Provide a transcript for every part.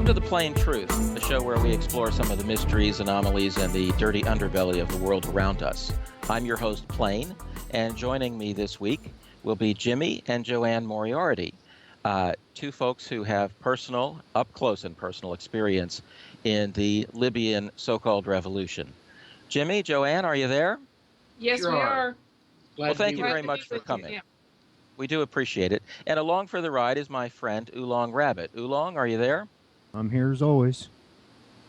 to The Plain Truth, the show where we explore some of the mysteries, anomalies, and the dirty underbelly of the world around us. I'm your host, Plain, and joining me this week will be Jimmy and Joanne Moriarty, two folks who have up close and personal experience in the Libyan so-called revolution. Jimmy, Joanne, are you there? Yes, Sure we are. Well, thank you very much for coming. Yeah. We do appreciate it. And along for the ride is my friend Oolong Rabbit. Oolong, are you there? I'm here as always.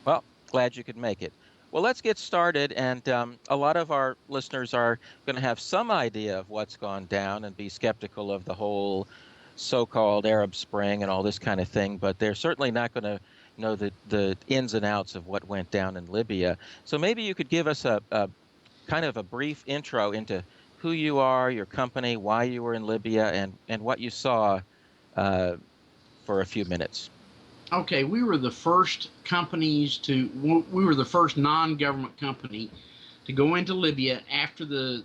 Well, glad you could make it. Well, let's get started. And a lot of our listeners are going to have some idea of what's gone down and be skeptical of the whole so-called Arab Spring and all this kind of thing. But they're certainly not going to know the ins and outs of what went down in Libya. So maybe you could give us a kind of a brief intro into who you are, your company, why you were in Libya, and what you saw for a few minutes. Okay, we were the first we were the first non-government company to go into Libya after the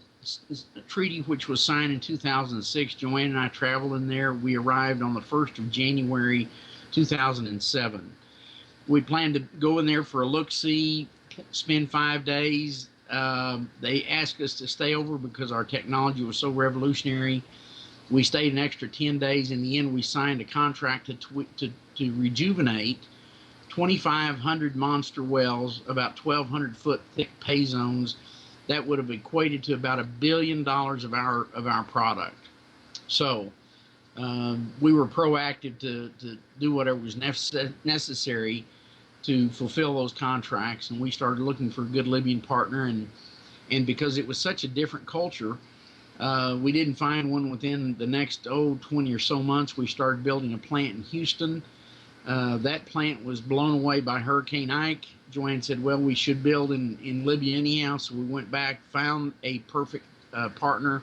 treaty, which was signed in 2006. Joanne and I traveled in there. We arrived on the 1st of January 2007. We planned to go in there for a look-see, spend 5 days. They asked us to stay over because our technology was so revolutionary. We stayed an extra 10 days. In the end, we signed a contract to rejuvenate 2,500 monster wells, about 1,200 foot thick pay zones. That would have equated to about $1 billion of our product. So we were proactive to do whatever was necessary to fulfill those contracts, and we started looking for a good Libyan partner, and because it was such a different culture, we didn't find one within the next 20 or so months. We started building a plant in Houston. That plant was blown away by Hurricane Ike. Joanne said, well, we should build in Libya anyhow, so we went back, found a perfect partner.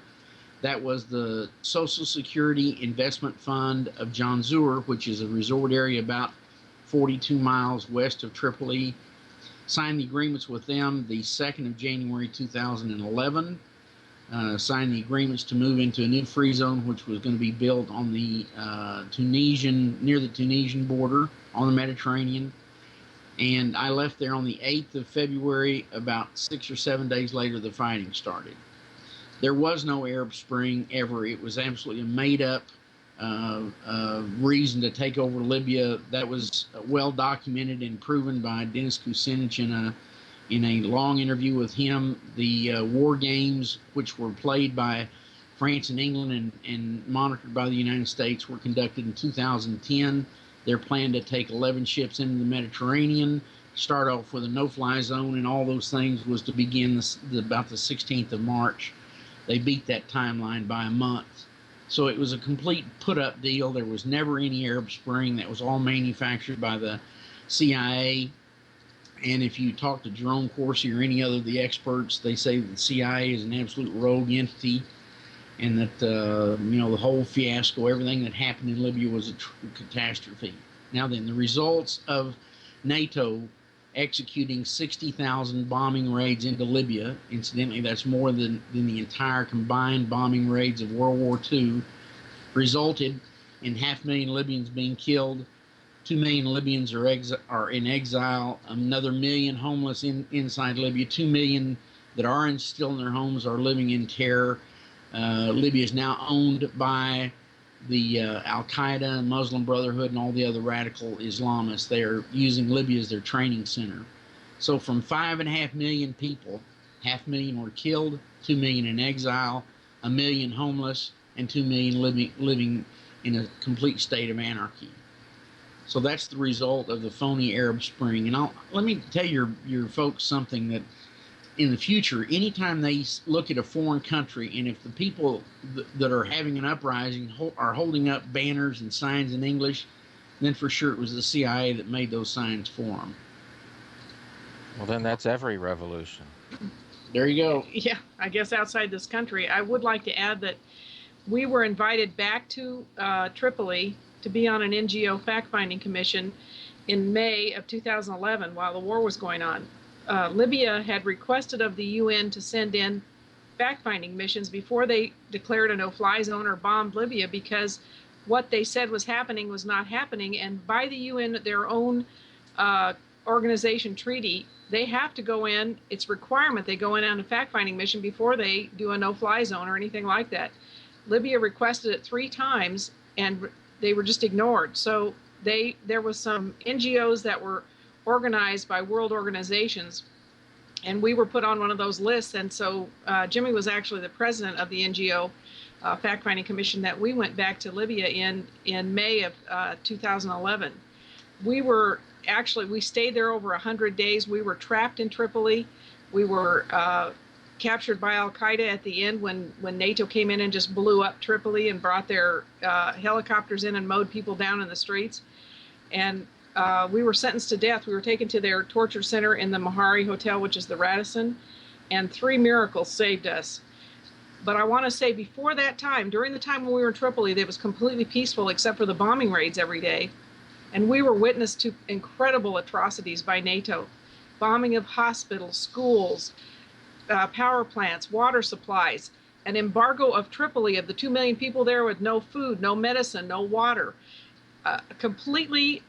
That was the Social Security Investment Fund of John Zur, which is a resort area about 42 miles west of Tripoli. Signed the agreements with them the 2nd of January 2011. Signed the agreements to move into a new free zone, which was going to be built on the near the Tunisian border on the Mediterranean. And I left there on the 8th of February. About 6 or 7 days later, the fighting started. There was no Arab Spring ever. It was absolutely a made-up reason to take over Libya. That was well documented and proven by Dennis Kucinich in a long interview with him. The war games, which were played by France and England and monitored by the United States, were conducted in 2010. Their plan to take 11 ships into the Mediterranean, start off with a no-fly zone, and all those things was to begin about the 16th of March. They beat that timeline by a month. So it was a complete put-up deal. There was never any Arab Spring. That was all manufactured by the CIA. And if you talk to Jerome Corsi or any other of the experts, they say that the CIA is an absolute rogue entity, and that the whole fiasco, everything that happened in Libya was a catastrophe. Now then, the results of NATO executing 60,000 bombing raids into Libya, incidentally, that's more than the entire combined bombing raids of World War II, resulted in 500,000 Libyans being killed. 2 million Libyans are in exile. Another million homeless inside Libya. 2 million that are still in their homes are living in terror. Libya is now owned by the Al-Qaeda, Muslim Brotherhood, and all the other radical Islamists. They are using Libya as their training center. So from 5.5 million people, 500,000 were killed, 2 million in exile, 1 million homeless, and 2 million living in a complete state of anarchy. So that's the result of the phony Arab Spring. And let me tell your folks something, that in the future, anytime they look at a foreign country, and if the people that are having an uprising are holding up banners and signs in English, then for sure it was the CIA that made those signs for them. Well, then that's every revolution. There you go. Yeah, I guess outside this country. I would like to add that we were invited back to Tripoli to be on an NGO fact-finding commission in May of 2011 while the war was going on. Libya had requested of the UN to send in fact-finding missions before they declared a no-fly zone or bombed Libya, because what they said was happening was not happening. And by the UN, their own organization treaty, they have to go in. It's requirement they go in on a fact-finding mission before they do a no-fly zone or anything like that. Libya requested it 3 times, and they were just ignored. So there was some NGOs that were organized by world organizations, and we were put on one of those lists. And so Jimmy was actually the president of the NGO fact-finding commission that we went back to Libya in May of 2011. We stayed there over 100 days. We were trapped in Tripoli. We were captured by Al-Qaeda at the end when NATO came in and just blew up Tripoli and brought their helicopters in and mowed people down in the streets. And we were sentenced to death. We were taken to their torture center in the Moriarty Hotel, which is the Radisson, and 3 miracles saved us. But I want to say before that time, during the time when we were in Tripoli, it was completely peaceful except for the bombing raids every day. And we were witness to incredible atrocities by NATO. Bombing of hospitals, schools, power plants, water supplies, an embargo of Tripoli of the 2 million people there with no food, no medicine, no water, completely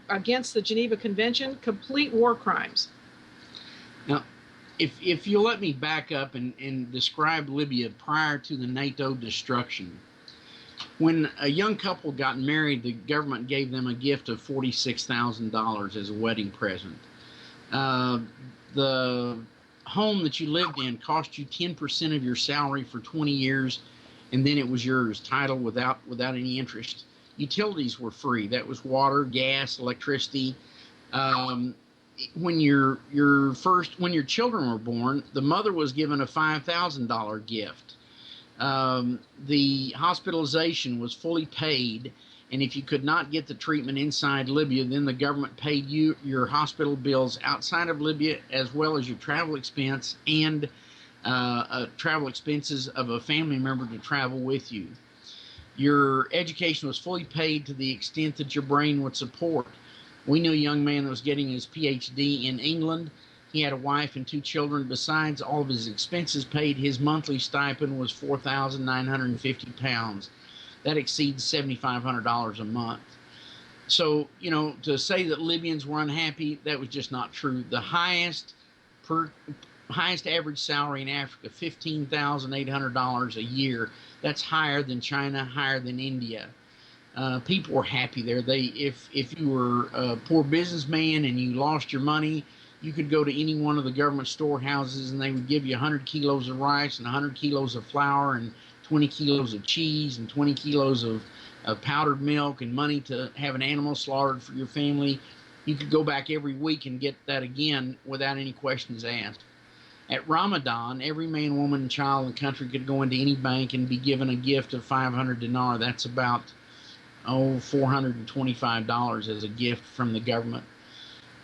against the Geneva Convention, complete war crimes. Now, if you'll let me back up and describe Libya prior to the NATO destruction. When a young couple got married, the government gave them a gift of $46,000 as a wedding present. The home that you lived in cost you 10% of your salary for 20 years, and then it was yours, title without any interest. Utilities were free. That was water, gas, electricity. When your children were born, the mother was given a $5,000 gift. The hospitalization was fully paid, and if you could not get the treatment inside Libya, then the government paid you your hospital bills outside of Libya, as well as your travel expense and travel expenses of a family member to travel with you. Your education was fully paid to the extent that your brain would support. We knew a young man that was getting his PhD in England. He had a wife and 2 children. Besides all of his expenses paid, his monthly stipend was £4,950. That exceeds $7,500 a month. So, to say that Libyans were unhappy, that was just not true. The highest average salary in Africa, $15,800 a year. That's higher than China, higher than India. People were happy there. If you were a poor businessman and you lost your money, you could go to any one of the government storehouses and they would give you 100 kilos of rice and 100 kilos of flour and 20 kilos of cheese and 20 kilos of powdered milk and money to have an animal slaughtered for your family. You could go back every week and get that again without any questions asked. At Ramadan, every man, woman, and child in the country could go into any bank and be given a gift of 500 dinar. That's about $425 as a gift from the government.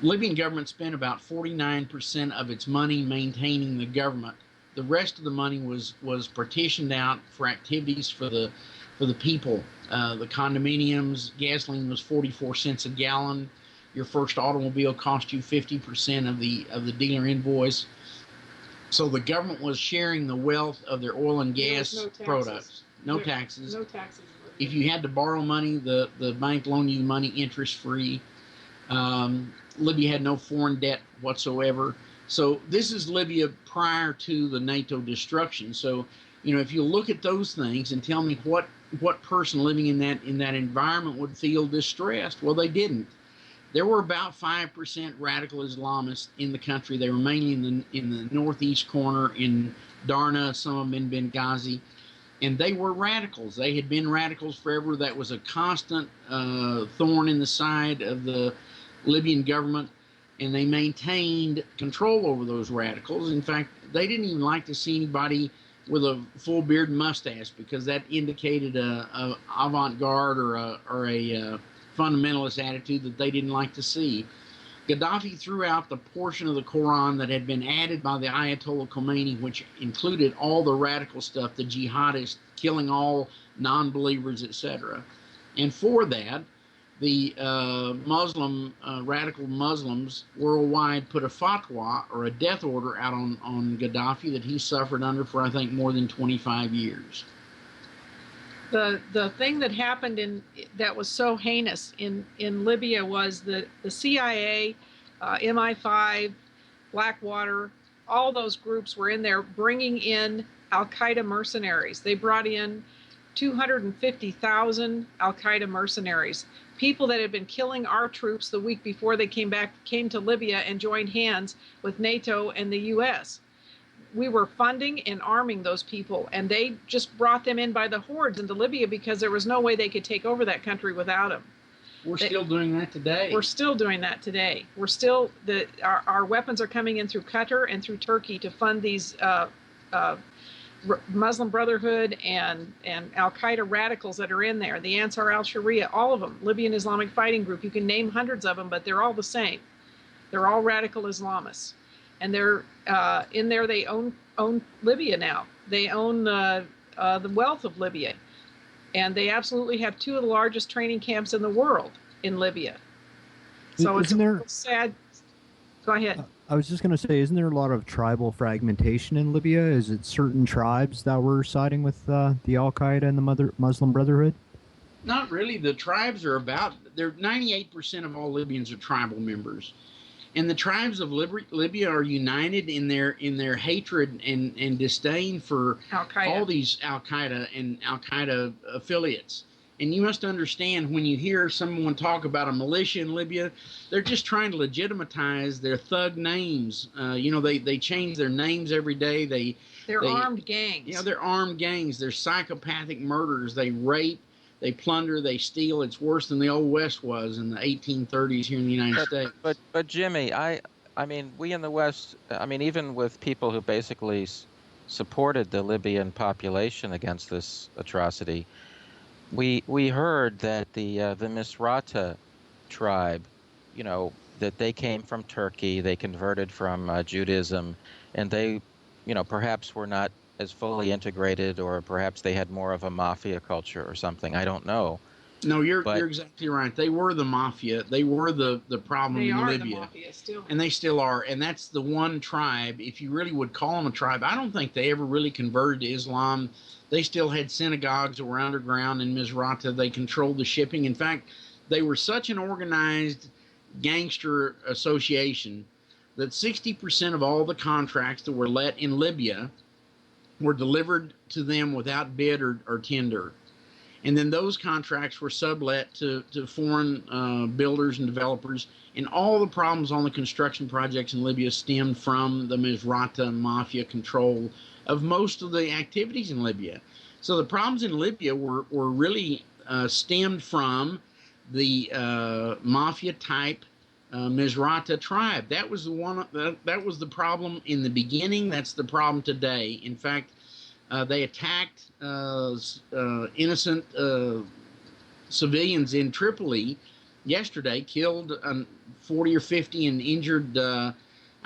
Libyan government spent about 49% of its money maintaining the government. The rest of the money was partitioned out for activities for the people. The condominiums, gasoline was 44 cents a gallon. Your first automobile cost you 50% of the dealer invoice. So the government was sharing the wealth of their oil and gas products. No taxes. No taxes. If you had to borrow money, the bank loaned you money interest-free. Libya had no foreign debt whatsoever. So this is Libya prior to the NATO destruction. So, if you look at those things and tell me what person living in that environment would feel distressed, well, they didn't. There were about 5% radical Islamists in the country. They were mainly in the northeast corner, in Darna, some of them in Benghazi. And they were radicals. They had been radicals forever. That was a constant thorn in the side of the Libyan government, and they maintained control over those radicals. In fact, they didn't even like to see anybody with a full beard and mustache because that indicated a avant-garde or a fundamentalist attitude that they didn't like to see. Gaddafi threw out the portion of the Quran that had been added by the Ayatollah Khomeini, which included all the radical stuff, the jihadists, killing all non-believers, etc. And for that, the radical Muslims worldwide put a fatwa or a death order out on Gaddafi that he suffered under for, I think, more than 25 years. The thing that happened that was so heinous in Libya was that the CIA, MI5, Blackwater, all those groups were in there bringing in Al Qaeda mercenaries. They brought in 250,000 Al Qaeda mercenaries, people that had been killing our troops the week before they came to Libya and joined hands with NATO and the U.S. We were funding and arming those people, and they just brought them in by the hordes into Libya because there was no way they could take over that country without them. We're still doing that today. We're still doing that today. We're still our weapons are coming in through Qatar and through Turkey to fund these Muslim Brotherhood and Al Qaeda radicals that are in there. The Ansar al-Sharia, all of them, Libyan Islamic Fighting Group. You can name hundreds of them, but they're all the same. They're all radical Islamists, and they're in there. They own Libya now. They own the wealth of Libya. And they absolutely have two of the largest training camps in the world in Libya. So it's sad. Go ahead. I was just going to say, isn't there a lot of tribal fragmentation in Libya? Is it certain tribes that were siding with the Al-Qaeda and the Muslim Brotherhood? Not really. The tribes are 98% of all Libyans are tribal members. And the tribes of Libya are united in their hatred and disdain for all these Al-Qaeda and Al-Qaeda affiliates. And you must understand, when you hear someone talk about a militia in Libya, they're just trying to legitimize their thug names. They change their names every day. They're armed gangs. They're armed gangs. They're psychopathic murderers. They rape. They plunder, they steal. It's worse than the Old West was in the 1830s here in the United States. But Jimmy, I mean, we in the West, I mean, even with people who basically supported the Libyan population against this atrocity, we heard that the Misrata tribe, that they came from Turkey, they converted from Judaism, and they, perhaps were not as fully integrated, or perhaps they had more of a mafia culture or something. I don't know. No, you're exactly right. They were the mafia. They were the problem in Libya. They are the mafia still. And they still are. And that's the one tribe, if you really would call them a tribe. I don't think they ever really converted to Islam. They still had synagogues that were underground in Misrata. They controlled the shipping. In fact, they were such an organized gangster association that 60% of all the contracts that were let in Libya were delivered to them without bid or tender. And then those contracts were sublet to foreign builders and developers. And all the problems on the construction projects in Libya stemmed from the Misrata mafia control of most of the activities in Libya. So the problems in Libya were really stemmed from the mafia-type Misrata tribe. That was the one. That was the problem in the beginning. That's the problem today. In fact, they attacked innocent civilians in Tripoli yesterday. Killed 40 or 50 and injured, I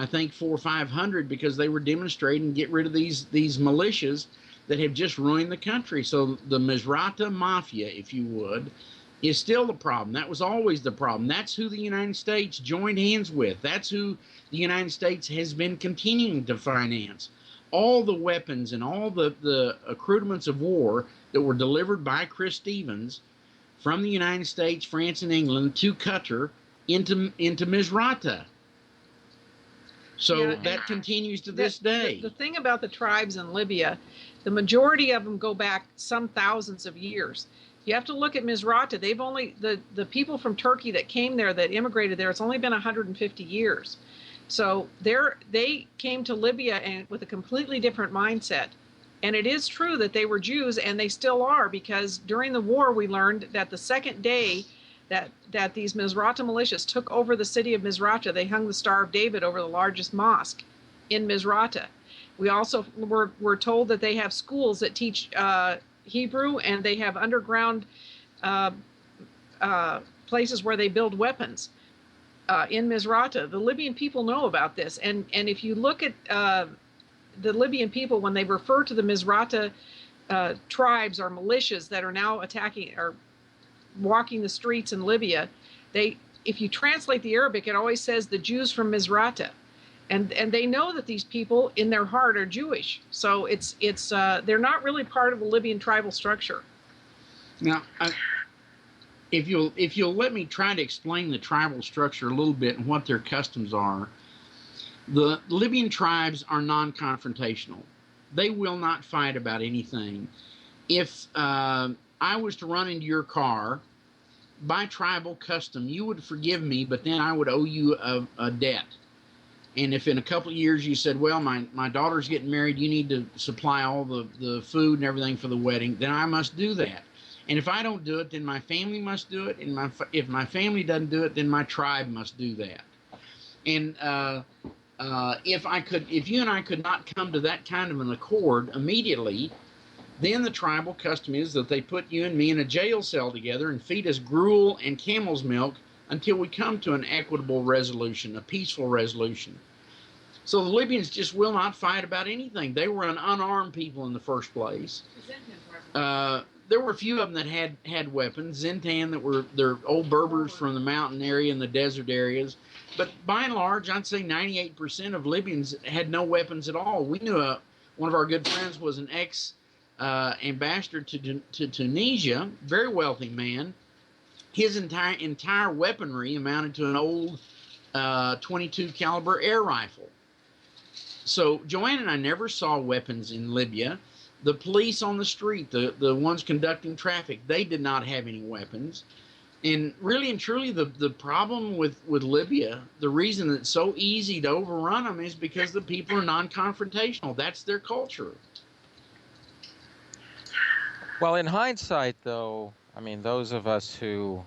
think, 400 or 500 because they were demonstrating to get rid of these militias that have just ruined the country. So the Misrata mafia, if you would, is still the problem. That was always the problem. That's who the United States joined hands with. That's who the United States has been continuing to finance. All the weapons and all the accoutrements of war that were delivered by Chris Stevens from the United States, France, and England to Qatar into Misrata. So that continues to this day. The thing about the tribes in Libya, the majority of them go back some thousands of years. You have to look at Misrata. They've only, the people from Turkey that came there, that immigrated there, it's only been 150 years. So they came to Libya with a completely different mindset. And it is true that they were Jews, and they still are, because during the war we learned that the second day that these Misrata militias took over the city of Misrata, they hung the Star of David over the largest mosque in Misrata. We also were told that they have schools that teach Hebrew, and they have underground places where they build weapons in Misrata. The Libyan people know about this, and if you look at the Libyan people, when they refer to the Misrata tribes or militias that are now attacking or walking the streets in Libya, if you translate the Arabic, it always says the Jews from Misrata. And they know that these people in their heart are Jewish. So they're not really part of the Libyan tribal structure. Now, if you'll let me try to explain the tribal structure a little bit and what their customs are. The Libyan tribes are non-confrontational. They will not fight about anything. If I was to run into your car, by tribal custom, you would forgive me, but then I would owe you a debt. And if in a couple of years you said, well, my daughter's getting married, you need to supply all the food and everything for the wedding, then I must do that. And if I don't do it, then my family must do it. And if my family doesn't do it, then my tribe must do that. And if you and I could not come to that kind of an accord immediately, then the tribal custom is that they put you and me in a jail cell together and feed us gruel and camel's milk until we come to an equitable resolution, a peaceful resolution. So the Libyans just will not fight about anything. They were an unarmed people in the first place. There were a few of them that had weapons, Zintan, that were they're old Berbers from the mountain area and the desert areas. But by and large, I'd say 98% of Libyans had no weapons at all. We knew one of our good friends was an ex-ambassador to Tunisia, very wealthy man. His entire weaponry amounted to an old 22 caliber air rifle. So Joanne and I never saw weapons in Libya. The police on the street, the ones conducting traffic, they did not have any weapons. And really and truly, the problem with Libya, the reason it's so easy to overrun them is because the people are non-confrontational. That's their culture. Well, in hindsight, though, I mean, those of us who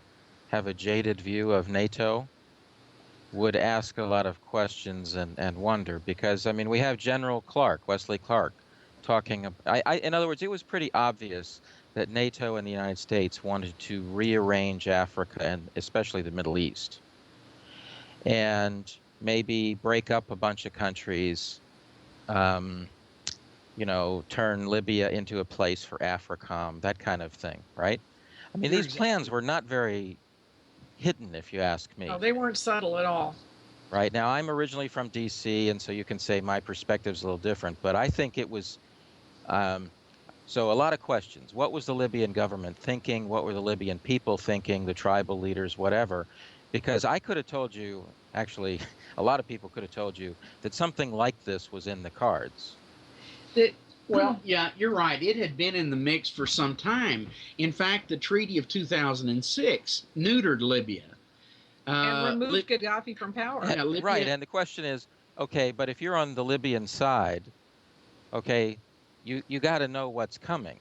have a jaded view of NATO would ask a lot of questions and wonder, because, I mean, we have General Clark, Wesley Clark, talking about, in other words, it was pretty obvious that NATO and the United States wanted to rearrange Africa and especially the Middle East, and maybe break up a bunch of countries, you know, turn Libya into a place for AFRICOM, that kind of thing, right? I mean, these plans were not very hidden, if you ask me. No, they weren't subtle at all. Right. Now, I'm originally from D.C., and so you can say my perspective's a little different, but I think it was, so a lot of questions. What was the Libyan government thinking? What were the Libyan people thinking, the tribal leaders, whatever? Because I could have told you, actually, a lot of people could have told you that something like this was in the cards. Well, yeah, you're right. It had been in the mix for some time. In fact, the Treaty of 2006 neutered Libya. And removed Gaddafi from power. Yeah, Libya, right, and the question is, okay, but if you're on the Libyan side, okay, you got to know what's coming.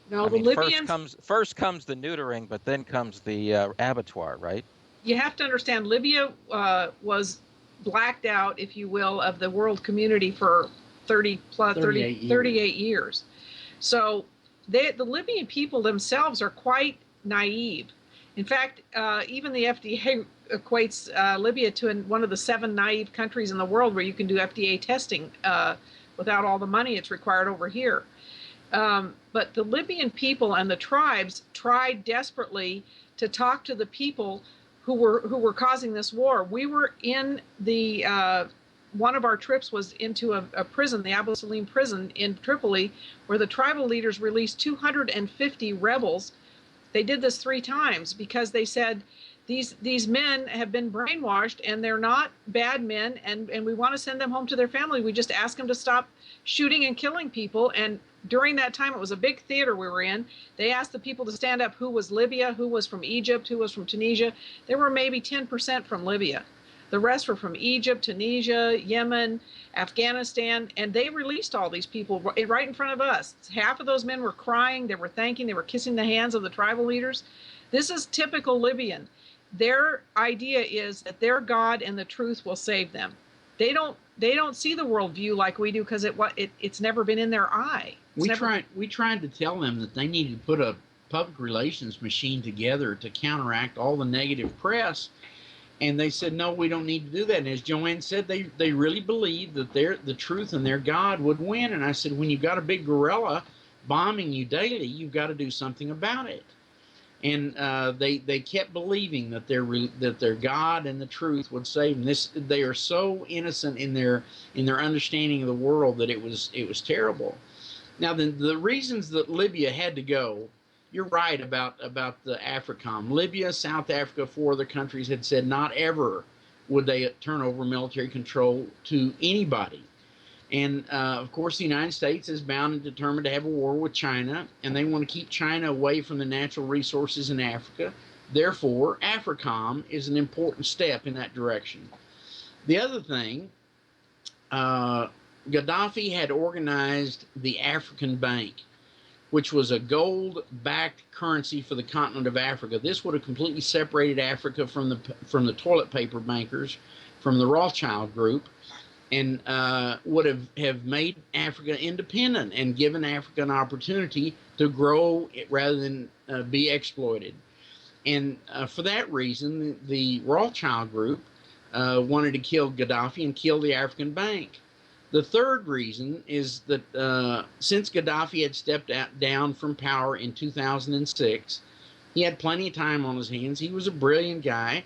No, I the mean, Libyans... First comes the neutering, but then comes the abattoir, right? You have to understand, Libya was blacked out, if you will, of the world community for 38 years. So the Libyan people themselves are quite naive. In fact, even the FDA equates Libya to one of the 7 naive countries in the world where you can do FDA testing without all the money it's required over here. But the Libyan people and the tribes tried desperately to talk to the people who were causing this war. We were in the one of our trips was into a prison, the Abu Salim prison in Tripoli, where the tribal leaders released 250 rebels. They did this 3 times because they said these men have been brainwashed and they're not bad men, and we want to send them home to their family. We just ask them to stop shooting and killing people. And during that time, it was a big theater we were in. They asked the people to stand up who was Libya, who was from Egypt, who was from Tunisia. There were maybe 10% from Libya. The rest were from Egypt, Tunisia, Yemen, Afghanistan, and they released all these people right in front of us. Half of those men were crying, they were thanking, they were kissing the hands of the tribal leaders. This is typical Libyan. Their idea is that their God and the truth will save them. They don't see the worldview like we do because it's never been in their eye. We tried to tell them that they needed to put a public relations machine together to counteract all the negative press. And they said, no, we don't need to do that. And as Joanne said, they really believed that the truth and their God would win. And I said, when you've got a big gorilla bombing you daily, you've got to do something about it. And they kept believing that their God and the truth would save them. They are so innocent in their understanding of the world that it was terrible. Now, the reasons that Libya had to go, you're right about the AFRICOM. Libya, South Africa, 4 other countries had said not ever would they turn over military control to anybody. And of course, the United States is bound and determined to have a war with China, and they want to keep China away from the natural resources in Africa. Therefore, AFRICOM is an important step in that direction. The other thing, Gaddafi had organized the African Bank, which was a gold-backed currency for the continent of Africa. This would have completely separated Africa from the toilet paper bankers, from the Rothschild group, and would have made Africa independent and given Africa an opportunity to grow rather than be exploited. And for that reason, the Rothschild group wanted to kill Gaddafi and kill the African Bank. The third reason is that since Gaddafi had stepped down from power in 2006, he had plenty of time on his hands. He was a brilliant guy.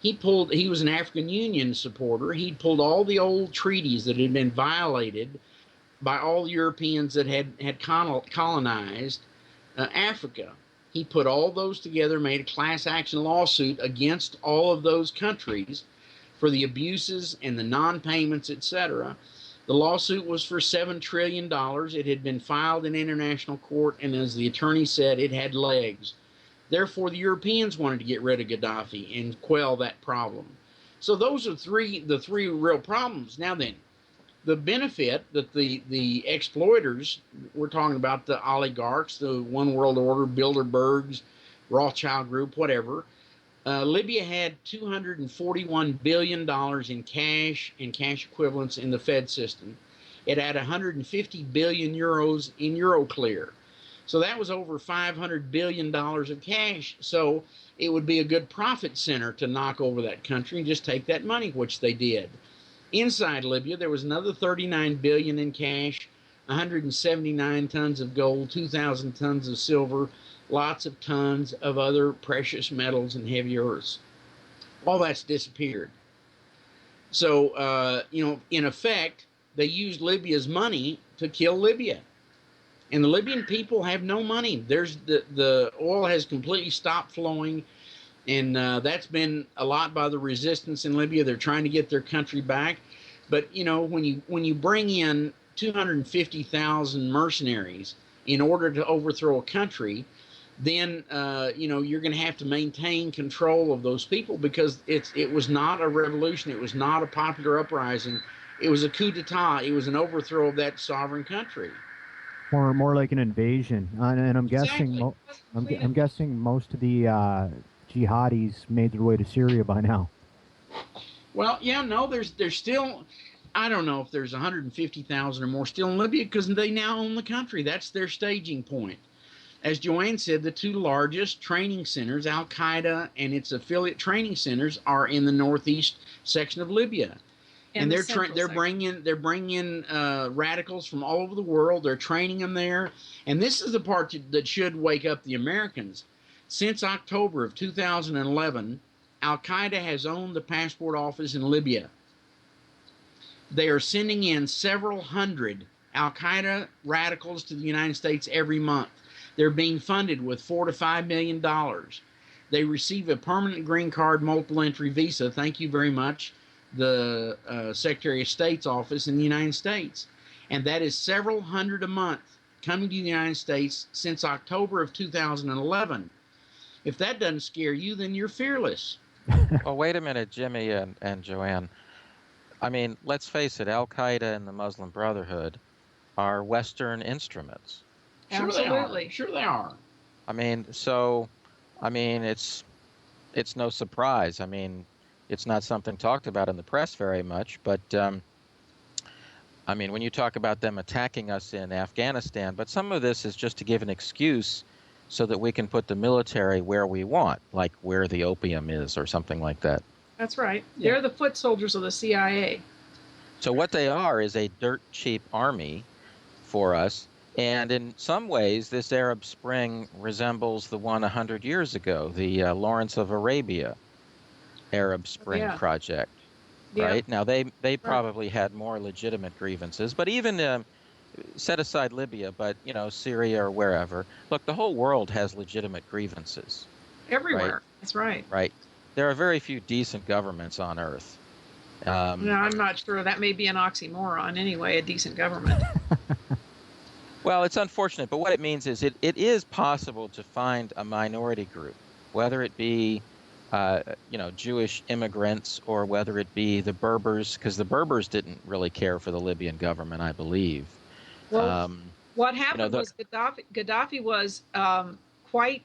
He was an African Union supporter. He'd pulled all the old treaties that had been violated by all the Europeans that had colonized Africa. He put all those together, made a class action lawsuit against all of those countries for the abuses and the non-payments, etc. The lawsuit was for $7 trillion. It had been filed in international court, and as the attorney said, it had legs. Therefore, the Europeans wanted to get rid of Gaddafi and quell that problem. So those are the three real problems. Now then, the benefit that the exploiters, we're talking about the oligarchs, the One World Order, Bilderbergs, Rothschild Group, whatever. Libya had $241 billion in cash and cash equivalents in the Fed system. It had 150 billion euros in Euroclear. So that was over $500 billion of cash. So it would be a good profit center to knock over that country and just take that money, which they did. Inside Libya, there was another 39 billion in cash, 179 tons of gold, 2,000 tons of silver, lots of tons of other precious metals and heavy earths. All that's disappeared. So, in effect, they used Libya's money to kill Libya. And the Libyan people have no money. The oil has completely stopped flowing, and that's been a lot by the resistance in Libya. They're trying to get their country back. But, when you bring in 250,000 mercenaries in order to overthrow a country, then you're going to have to maintain control of those people, because it was not a revolution. It was not a popular uprising. It was a coup d'etat. It was an overthrow of that sovereign country. More like an invasion. And I'm Exactly. guessing I'm guessing most of the jihadis made their way to Syria by now. Well, yeah, no, there's still, I don't know if there's 150,000 or more still in Libya, because they now own the country. That's their staging point. As Joanne said, the two largest training centers, Al-Qaeda and its affiliate training centers, are in the northeast section of Libya. And they're bringing in radicals from all over the world. They're training them there. And this is the part that should wake up the Americans. Since October of 2011, Al-Qaeda has owned the passport office in Libya. They are sending in several hundred Al-Qaeda radicals to the United States every month. They're being funded with $4 to $5 million. They receive a permanent green card, multiple entry visa. Thank you very much, the Secretary of State's office in the United States. And that is several hundred a month coming to the United States since October of 2011. If that doesn't scare you, then you're fearless. Well, wait a minute, Jimmy and Joanne. I mean, let's face it, Al-Qaeda and the Muslim Brotherhood are Western instruments. Absolutely. Sure they are. I mean, it's no surprise. I mean, it's not something talked about in the press very much, but when you talk about them attacking us in Afghanistan, but some of this is just to give an excuse so that we can put the military where we want, like where the opium is or something like that. That's right. Yeah. They're the foot soldiers of the CIA. So what they are is a dirt cheap army for us. And in some ways, this Arab Spring resembles the one 100 years ago, the Lawrence of Arabia Arab Spring project, right? Now, they probably had more legitimate grievances, but even set aside Libya, but Syria or wherever. Look, the whole world has legitimate grievances, right? Everywhere. That's right. Right. There are very few decent governments on earth. No, I'm not sure. That may be an oxymoron anyway, a decent government. Well, it's unfortunate, but what it means is it is possible to find a minority group, whether it be, Jewish immigrants or whether it be the Berbers, because the Berbers didn't really care for the Libyan government, I believe. Well, what You know, happened the was Gaddafi was quite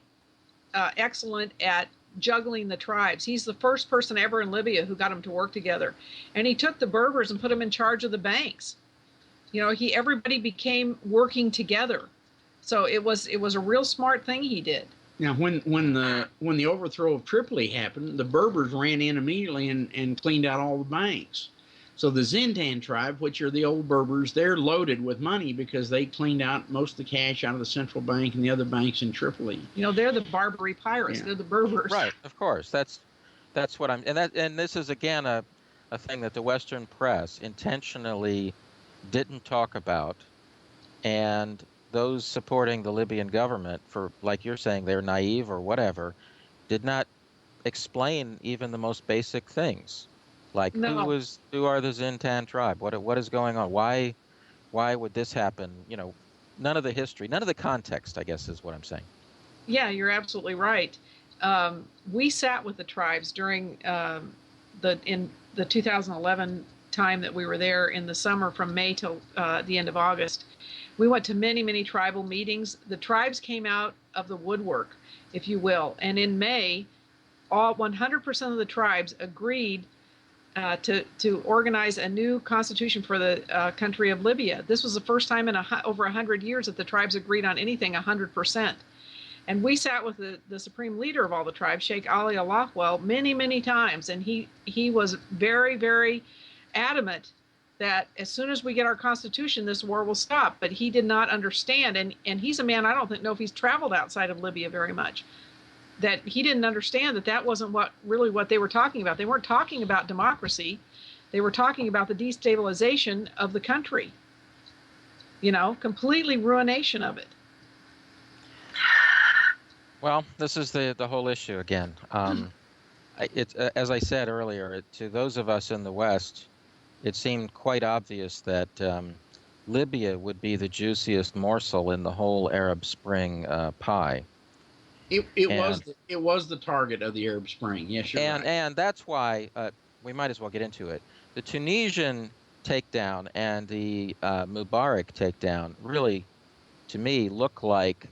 excellent at juggling the tribes. He's the first person ever in Libya who got them to work together. And he took the Berbers and put them in charge of the banks. Everybody became working together. So it was a real smart thing he did. Now, when the overthrow of Tripoli happened, the Berbers ran in immediately and cleaned out all the banks. So the Zintan tribe, which are the old Berbers, they're loaded with money because they cleaned out most of the cash out of the central bank and the other banks in Tripoli. They're the Barbary pirates. Yeah. They're the Berbers. Right, of course. That's what and this is again a thing that the Western press intentionally didn't talk about, and those supporting the Libyan government, for like you're saying they're naive or whatever, did not explain even the most basic things, like who are the Zintan tribe, what is going on, why would this happen, none of the history, none of the context, I guess is what I'm saying. Yeah, you're absolutely right. We sat with the tribes during in the 2011 time that we were there in the summer from May till the end of August. We went to many, many tribal meetings. The tribes came out of the woodwork, if you will. And in May, all 100% of the tribes agreed to organize a new constitution for the country of Libya. This was the first time in over 100 years that the tribes agreed on anything 100%. And we sat with the supreme leader of all the tribes, Sheikh Ali Al-Lahwal, many, many times. And he was very, very adamant that as soon as we get our constitution, this war will stop. But he did not understand. And he's a man, I don't know if he's traveled outside of Libya very much, that he didn't understand that wasn't what they were talking about. They weren't talking about democracy. They were talking about the destabilization of the country, completely ruination of it. Well, this is the whole issue again. It's as I said earlier, to those of us in the West, it seemed quite obvious that Libya would be the juiciest morsel in the whole Arab Spring pie. It was the target of the Arab Spring. Yes, you're right. And that's why we might as well get into it. The Tunisian takedown and the Mubarak takedown really, to me, look like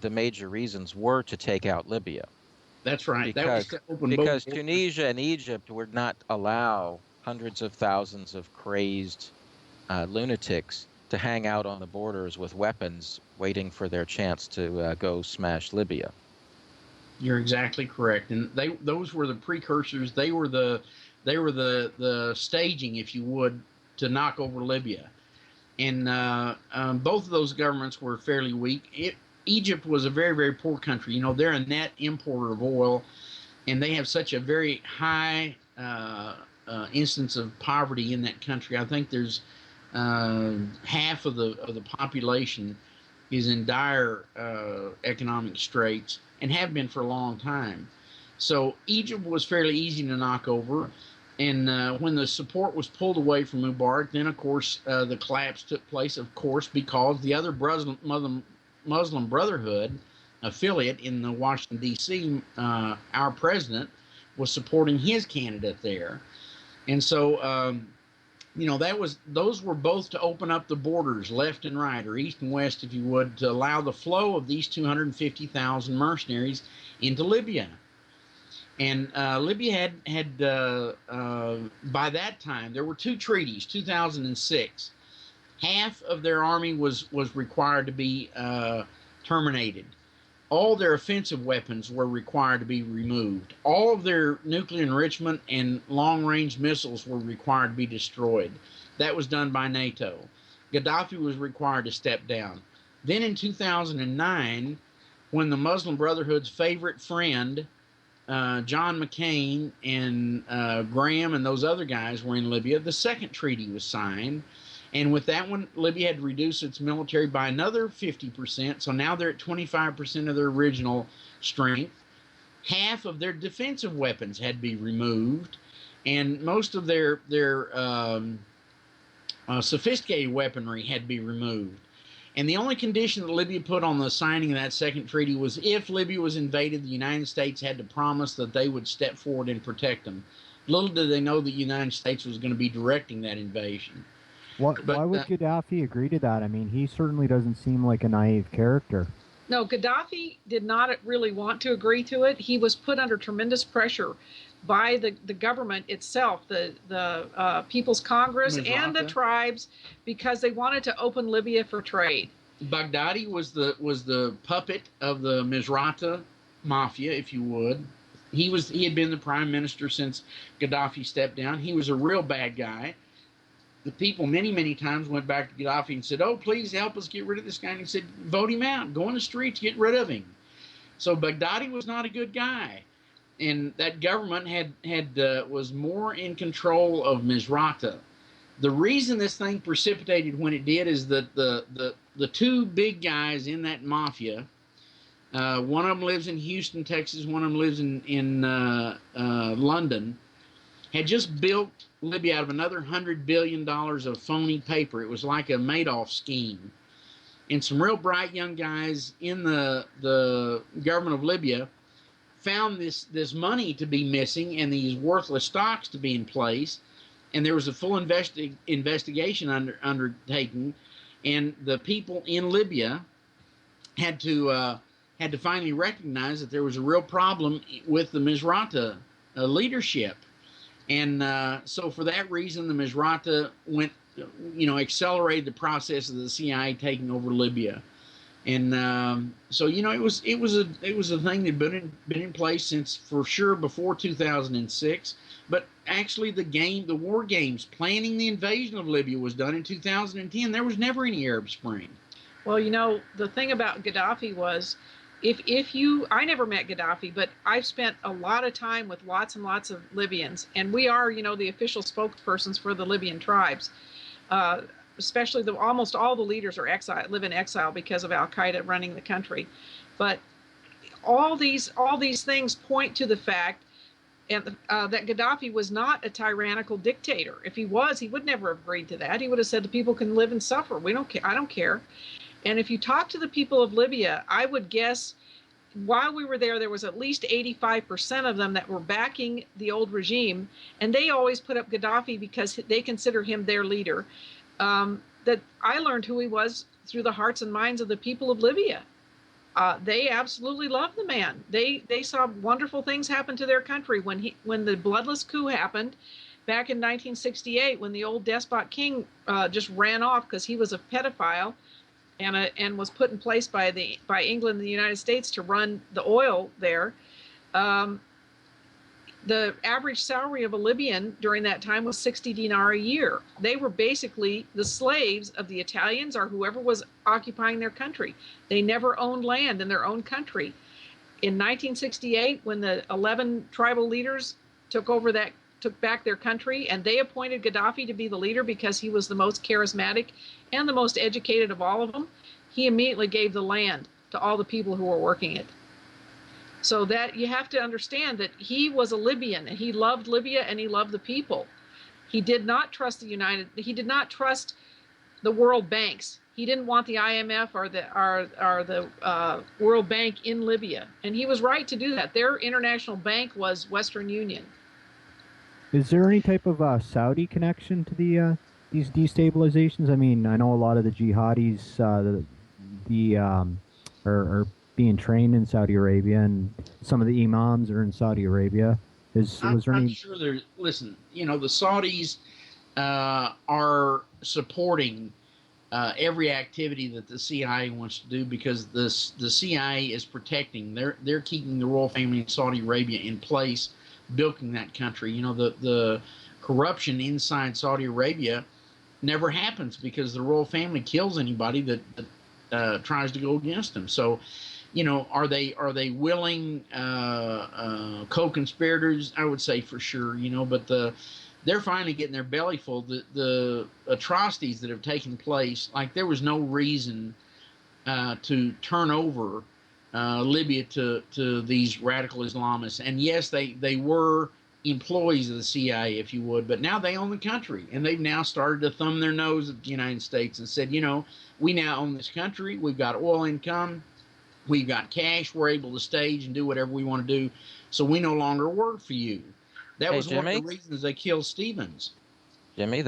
the major reasons were to take out Libya. That's right. Because Tunisia and Egypt would not allow hundreds of thousands of crazed lunatics to hang out on the borders with weapons, waiting for their chance to go smash Libya. You're exactly correct, and those were the precursors. They were the staging, if you would, to knock over Libya, and both of those governments were fairly weak. Egypt was a very, very poor country. They're a net importer of oil, and they have such a very high instance of poverty in that country. I think there's half of the population is in dire economic straits and have been for a long time. So Egypt was fairly easy to knock over. And when the support was pulled away from Mubarak, then, of course, the collapse took place, of course, because the other Muslim Brotherhood affiliate in the Washington, D.C., our president, was supporting his candidate there. And so, those were both to open up the borders left and right, or east and west, if you would, to allow the flow of these 250,000 mercenaries into Libya. And Libya had by that time, there were two treaties, 2006. Half of their army was required to be terminated. All their offensive weapons were required to be removed. All of their nuclear enrichment and long-range missiles were required to be destroyed. That was done by NATO. Gaddafi was required to step down. Then in 2009, when the Muslim Brotherhood's favorite friend, John McCain and Graham and those other guys were in Libya, the second treaty was signed. And with that one, Libya had to reduce its military by another 50%. So now they're at 25% of their original strength. Half of their defensive weapons had to be removed, and most of their sophisticated weaponry had to be removed. And the only condition that Libya put on the signing of that second treaty was if Libya was invaded, the United States had to promise that they would step forward and protect them. Little did they know the United States was going to be directing that invasion. Why would Gaddafi agree to that? I mean, he certainly doesn't seem like a naive character. No, Gaddafi did not really want to agree to it. He was put under tremendous pressure by the government itself, the People's Congress and the tribes, because they wanted to open Libya for trade. Baghdadi was the puppet of the Misrata mafia, if you would. He had been the prime minister since Gaddafi stepped down. He was a real bad guy. The people many times went back to Gaddafi and said, "Oh, please help us get rid of this guy." And he said, "Vote him out. Go in the streets, get rid of him." So Baghdadi was not a good guy, and that government was more in control of Misrata. The reason this thing precipitated when it did is that the two big guys in that mafia, one of them lives in Houston, Texas, one of them lives in London, had just built Libya out of another $100 billion of phony paper. It was like a Madoff scheme. And some real bright young guys in the government of Libya found this money to be missing and these worthless stocks to be in place. And there was a full investigation undertaken. And the people in Libya had to finally recognize that there was a real problem with the Misrata leadership. And so for that reason, the Misrata accelerated the process of the CIA taking over Libya. And so, it was a thing that had been in place since, for sure, before 2006. But actually the war games planning the invasion of Libya was done in 2010. There was never any Arab Spring. Well, the thing about Gaddafi was, I never met Gaddafi, but I've spent a lot of time with lots and lots of Libyans, and we are, the official spokespersons for the Libyan tribes. Especially almost all the leaders live in exile because of Al Qaeda running the country. But all these things point to the fact that Gaddafi was not a tyrannical dictator. If he was, he would never have agreed to that. He would have said the people can live and suffer. We don't care. I don't care. And if you talk to the people of Libya, I would guess while we were there was at least 85% of them that were backing the old regime, and they always put up Gaddafi because they consider him their leader. That I learned who he was through the hearts and minds of the people of Libya. They absolutely loved the man. They saw wonderful things happen to their country when the bloodless coup happened back in 1968, when the old despot king just ran off because he was a pedophile and was put in place by England and the United States to run the oil there. The average salary of a Libyan during that time was 60 dinar a year. They were basically the slaves of the Italians or whoever was occupying their country. They never owned land in their own country. In 1968, when the 11 tribal leaders took back their country, and they appointed Gaddafi to be the leader because he was the most charismatic and the most educated of all of them, he immediately gave the land to all the people who were working it. So that you have to understand that he was a Libyan, and he loved Libya and he loved the people. He did not trust he did not trust the world banks. He didn't want the IMF or the World Bank in Libya. And he was right to do that. Their international bank was Western Union. Is there any type of Saudi connection to these destabilizations? I mean, I know a lot of the jihadis are being trained in Saudi Arabia, and some of the imams are in Saudi Arabia. I'm sure there's. Listen, the Saudis are supporting every activity that the CIA wants to do because the CIA is protecting. They're keeping the royal family in Saudi Arabia in place, bilking that country. The corruption inside Saudi Arabia never happens because the royal family kills anybody that tries to go against them. So, are they willing co-conspirators? I would say for sure. But they're finally getting their belly full. The atrocities that have taken place, like there was no reason to turn over Libya to these radical Islamists. And yes, they were employees of the CIA, if you would, but now they own the country, and they've now started to thumb their nose at the United States and said, we now own this country. We've got oil income. We've got cash. We're able to stage and do whatever we want to do. So we no longer work for you. That was one of the reasons they killed Stevens. Jimmy,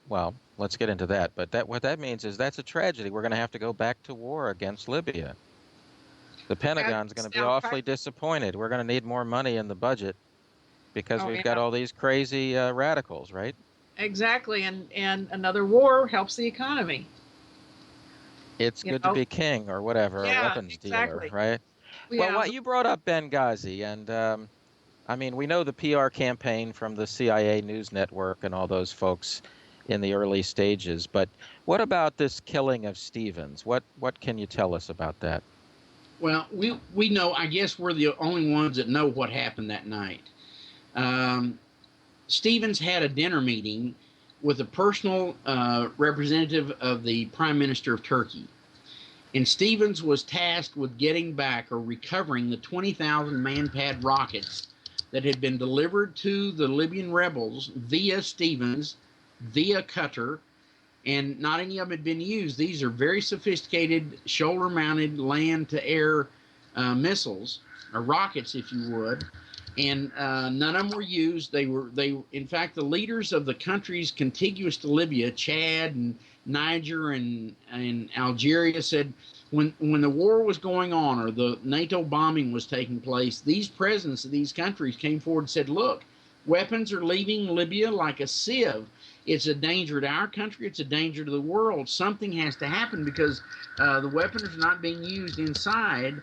well, let's get into that. But what that means is that's a tragedy. We're going to have to go back to war against Libya. The Pentagon's going to be awfully disappointed. We're going to need more money in the budget because we've got all these crazy radicals, right? Exactly, and another war helps the economy. It's good to be king or whatever, a weapons dealer, right? Well, what you brought up Benghazi, and I mean, we know the PR campaign from the CIA News Network and all those folks in the early stages, but what about this killing of Stevens? What can you tell us about that? Well, we know, I guess we're the only ones that know what happened that night. Stevens had a dinner meeting with a personal representative of the Prime Minister of Turkey. And Stevens was tasked with getting back or recovering the 20,000 man-pad rockets that had been delivered to the Libyan rebels via Stevens, via Qatar, and not any of them had been used. These are very sophisticated shoulder-mounted land-to-air missiles, or rockets, if you would. And none of them were used. In fact, the leaders of the countries contiguous to Libya, Chad and Niger and Algeria, said when the war was going on or the NATO bombing was taking place, these presidents of these countries came forward and said, look, weapons are leaving Libya like a sieve. It's a danger to our country. It's a danger to the world. Something has to happen because the weapons are not being used inside,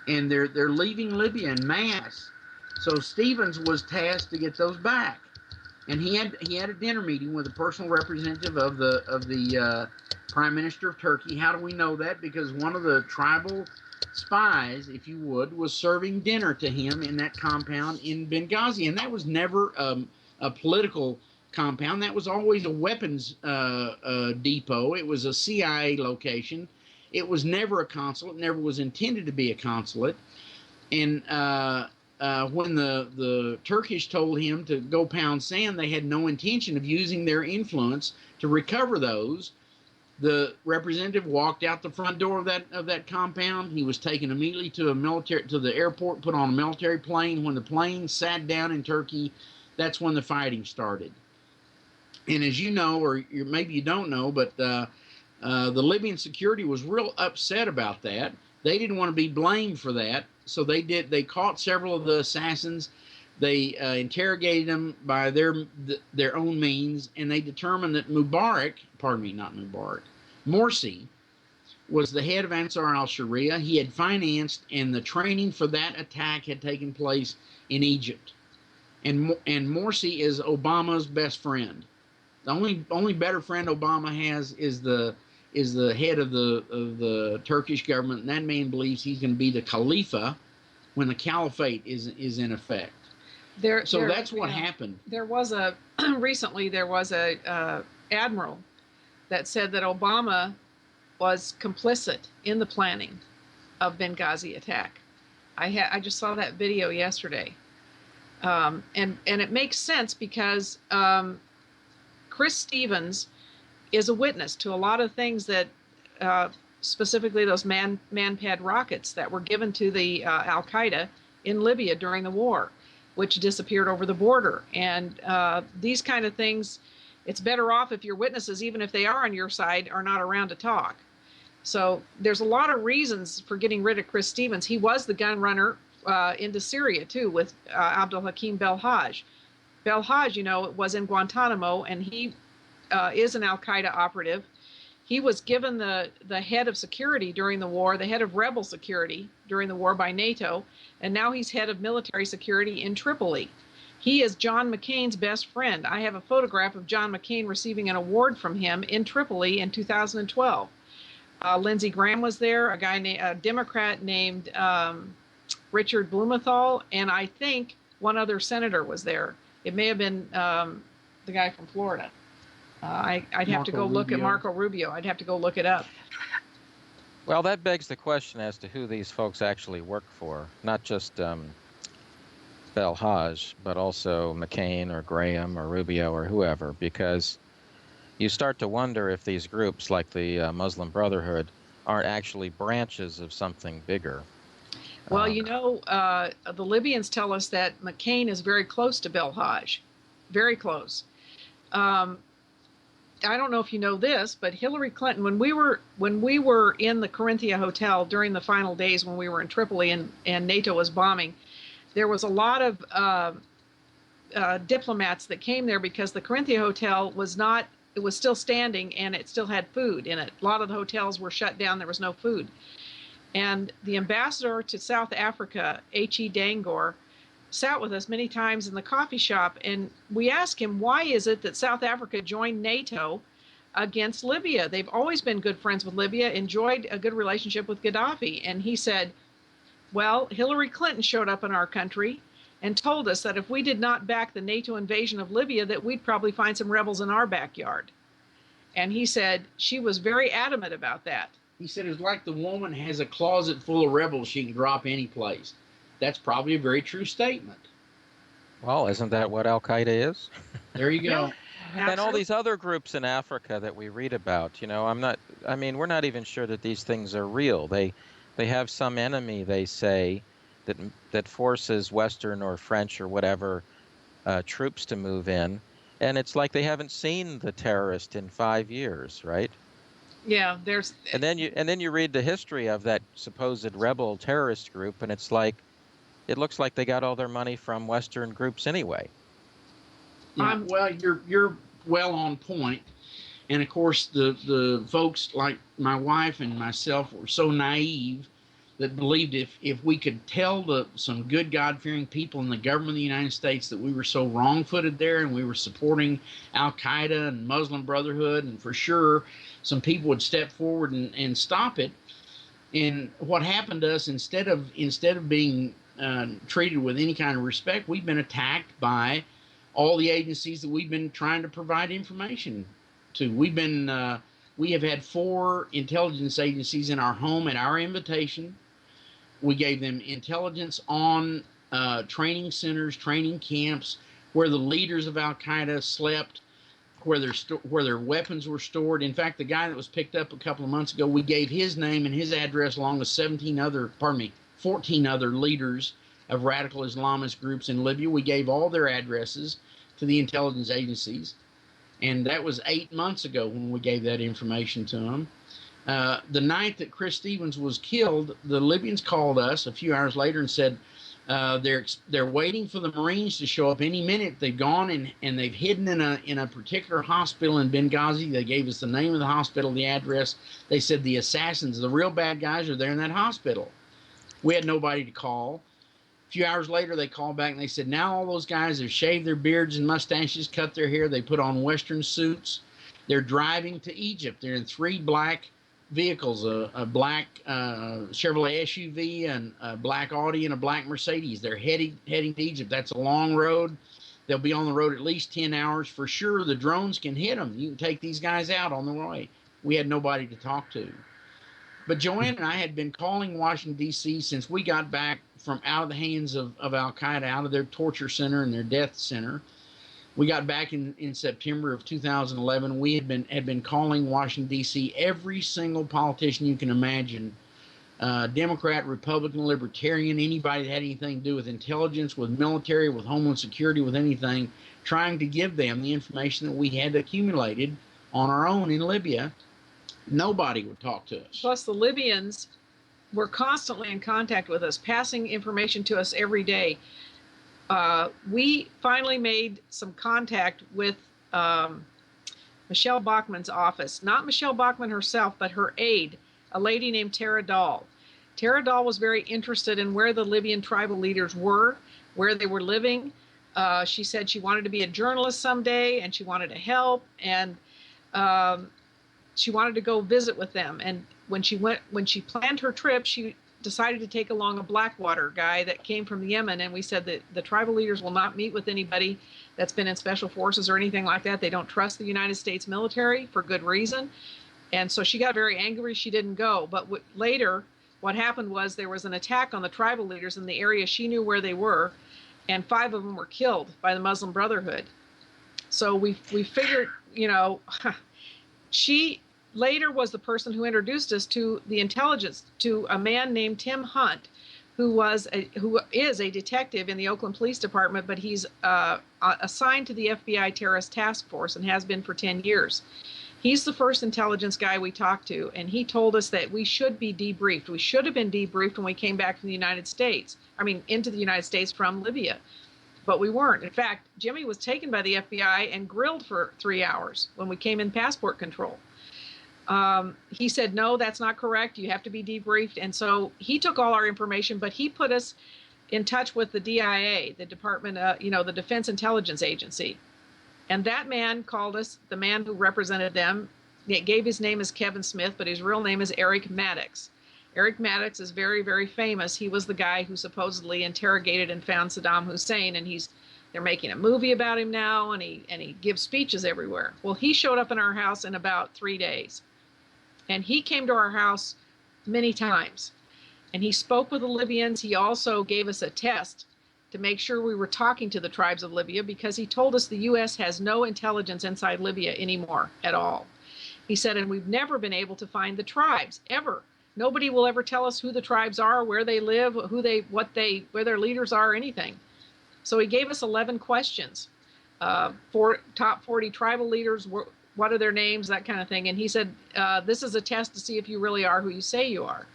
and they're leaving Libya in mass. So Stevens was tasked to get those back, and he had a dinner meeting with a personal representative of the Prime Minister of Turkey. How do we know that? Because one of the tribal spies, if you would, was serving dinner to him in that compound in Benghazi, and that was never a political compound. That was always a weapons depot. It was a CIA location. It was never a consulate. Never was intended to be a consulate. And when the Turkish told him to go pound sand, they had no intention of using their influence to recover those. The representative walked out the front door of that compound. He was taken immediately to the airport, put on a military plane. When the plane sat down in Turkey, that's when the fighting started. And as you know, or maybe you don't know, but the Libyan security was real upset about that. They didn't want to be blamed for that, so they caught several of the assassins. They interrogated them by their own means, and they determined that Morsi was the head of Ansar al-Sharia. He had financed, and the training for that attack had taken place in Egypt. And Morsi is Obama's best friend. The only better friend Obama has is the head of the Turkish government, and that man believes he's going to be the Khalifa when the caliphate is in effect. That's what happened. There was recently there was a admiral that said that Obama was complicit in the planning of Benghazi attack. I just saw that video yesterday, and it makes sense because Chris Stevens is a witness to a lot of things that, specifically those man-pad rockets that were given to the Al-Qaeda in Libya during the war, which disappeared over the border. And these kind of things, it's better off if your witnesses, even if they are on your side, are not around to talk. So there's a lot of reasons for getting rid of Chris Stevens. He was the gun runner into Syria, too, with Abdul Hakim Belhaj. Belhaj, was in Guantanamo, and he is an Al-Qaeda operative. He was given the head of security during the war, the head of rebel security during the war by NATO, and now he's head of military security in Tripoli. He is John McCain's best friend. I have a photograph of John McCain receiving an award from him in Tripoli in 2012. Lindsey Graham was there, a Democrat named Richard Blumenthal, and I think one other senator was there. It may have been the guy from Florida. I'd have to go Marco look at Rubio. Marco Rubio. I'd have to go look it up. Well, that begs the question as to who these folks actually work for, not just Belhaj, but also McCain or Graham or Rubio or whoever, because you start to wonder if these groups like the Muslim Brotherhood aren't actually branches of something bigger. Well, the Libyans tell us that McCain is very close to Belhaj, very close. I don't know if you know this, but Hillary Clinton, when we were in the Corinthia Hotel during the final days when we were in Tripoli and NATO was bombing, there was a lot of diplomats that came there because the Corinthia Hotel it was still standing and it still had food in it. A lot of the hotels were shut down. There was no food. And the ambassador to South Africa, H.E. Dangor, sat with us many times in the coffee shop, and we asked him, why is it that South Africa joined NATO against Libya? They've always been good friends with Libya, enjoyed a good relationship with Gaddafi. And he said, well, Hillary Clinton showed up in our country and told us that if we did not back the NATO invasion of Libya, that we'd probably find some rebels in our backyard. And he said she was very adamant about that. He said it's like the woman has a closet full of rebels she can drop any place. That's probably a very true statement. Well, isn't that what Al-Qaeda is? There you go. And all these other groups in Africa that we read about, we're not even sure that these things are real. They have some enemy, they say, that forces Western or French or whatever troops to move in. And it's like they haven't seen the terrorist in 5 years, right? Yeah, and then you read the history of that supposed rebel terrorist group, and it's like it looks like they got all their money from Western groups anyway. Yeah, well, you're well on point. And of course, the folks like my wife and myself were so naive that believed if we could tell some good God-fearing people in the government of the United States that we were so wrong-footed there and we were supporting Al-Qaeda and Muslim Brotherhood, and for sure some people would step forward and stop it. And what happened to us, instead of being treated with any kind of respect, we've been attacked by all the agencies that we've been trying to provide information to. We have had 4 intelligence agencies in our home at our invitation. We gave them intelligence on training centers, training camps, where the leaders of Al-Qaeda slept, where their weapons were stored. In fact, the guy that was picked up a couple of months ago, we gave his name and his address along with 14 other leaders of radical Islamist groups in Libya. We gave all their addresses to the intelligence agencies. And that was 8 months ago when we gave that information to them. The night that Chris Stevens was killed, the Libyans called us a few hours later and said they're waiting for the Marines to show up any minute. They've gone and they've hidden in a particular hospital in Benghazi. They gave us the name of the hospital, the address. They said the assassins, the real bad guys, are there in that hospital. We had nobody to call. A few hours later, they called back and they said, now all those guys have shaved their beards and mustaches, cut their hair, they put on Western suits. They're driving to Egypt. They're in 3 black vehicles, a black Chevrolet SUV, and a black Audi, and a black Mercedes. They're heading to Egypt. That's a long road. They'll be on the road at least 10 hours. For sure, the drones can hit them. You can take these guys out on the way. We had nobody to talk to. But Joanne and I had been calling Washington, D.C. since we got back from out of the hands of Al-Qaeda, out of their torture center and their death center. We got back in September of 2011. We had been calling Washington, D.C. every single politician you can imagine, Democrat, Republican, Libertarian, anybody that had anything to do with intelligence, with military, with Homeland Security, with anything, trying to give them the information that we had accumulated on our own in Libya. Nobody would talk to us. Plus, the Libyans were constantly in contact with us, passing information to us every day. We finally made some contact with Michelle Bachmann's office. Not Michelle Bachmann herself, but her aide, a lady named Tara Dahl. Tara Dahl was very interested in where the Libyan tribal leaders were, where they were living. She said she wanted to be a journalist someday, and she wanted to help, and she wanted to go visit with them. And when she planned her trip, she decided to take along a Blackwater guy that came from Yemen, and we said that the tribal leaders will not meet with anybody that's been in special forces or anything like that. They don't trust the United States military for good reason. And so she got very angry. She didn't go. But later, what happened was there was an attack on the tribal leaders in the area. She knew where they were, and 5 of them were killed by the Muslim Brotherhood. So we figured, you know, she later was the person who introduced us to the intelligence, to a man named Tim Hunt, who is a detective in the Oakland Police Department, but he's assigned to the FBI Terrorist Task Force and has been for 10 years. He's the first intelligence guy we talked to, and he told us that we should be debriefed. We should have been debriefed when we came back from the United States. I mean, into the United States from Libya, but we weren't. In fact, Jimmy was taken by the FBI and grilled for 3 hours when we came in passport control. He said, no, that's not correct. You have to be debriefed. And so he took all our information, but he put us in touch with the DIA, the Department, the Defense Intelligence Agency. And that man called us, the man who represented them. It gave his name as Kevin Smith, but his real name is Eric Maddox. Eric Maddox is very, very famous. He was the guy who supposedly interrogated and found Saddam Hussein, and they're making a movie about him now, and he gives speeches everywhere. Well, he showed up in our house in about 3 days. And he came to our house many times. And he spoke with the Libyans. He also gave us a test to make sure we were talking to the tribes of Libya, because he told us the U.S. has no intelligence inside Libya anymore at all. He said, and we've never been able to find the tribes, ever. Nobody will ever tell us who the tribes are, where they live, where their leaders are, anything. So he gave us 11 questions. For top 40 tribal leaders, what are their names, that kind of thing. And he said, this is a test to see if you really are who you say you are.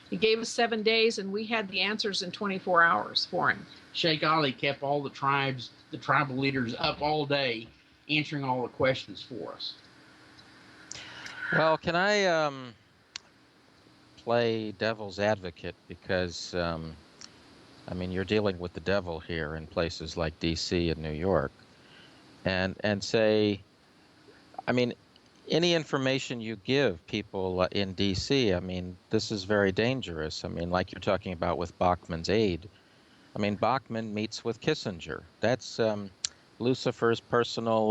He gave us 7 days, and we had the answers in 24 hours for him. Sheikh Ali kept all the tribal leaders up all day, answering all the questions for us. Well, can I play devil's advocate? Because, I mean, you're dealing with the devil here in places like D.C. and New York. And say, I mean, any information you give people in D.C., I mean, this is very dangerous. I mean, like you're talking about with Bachmann's aide. I mean, Bachmann meets with Kissinger. That's Lucifer's personal,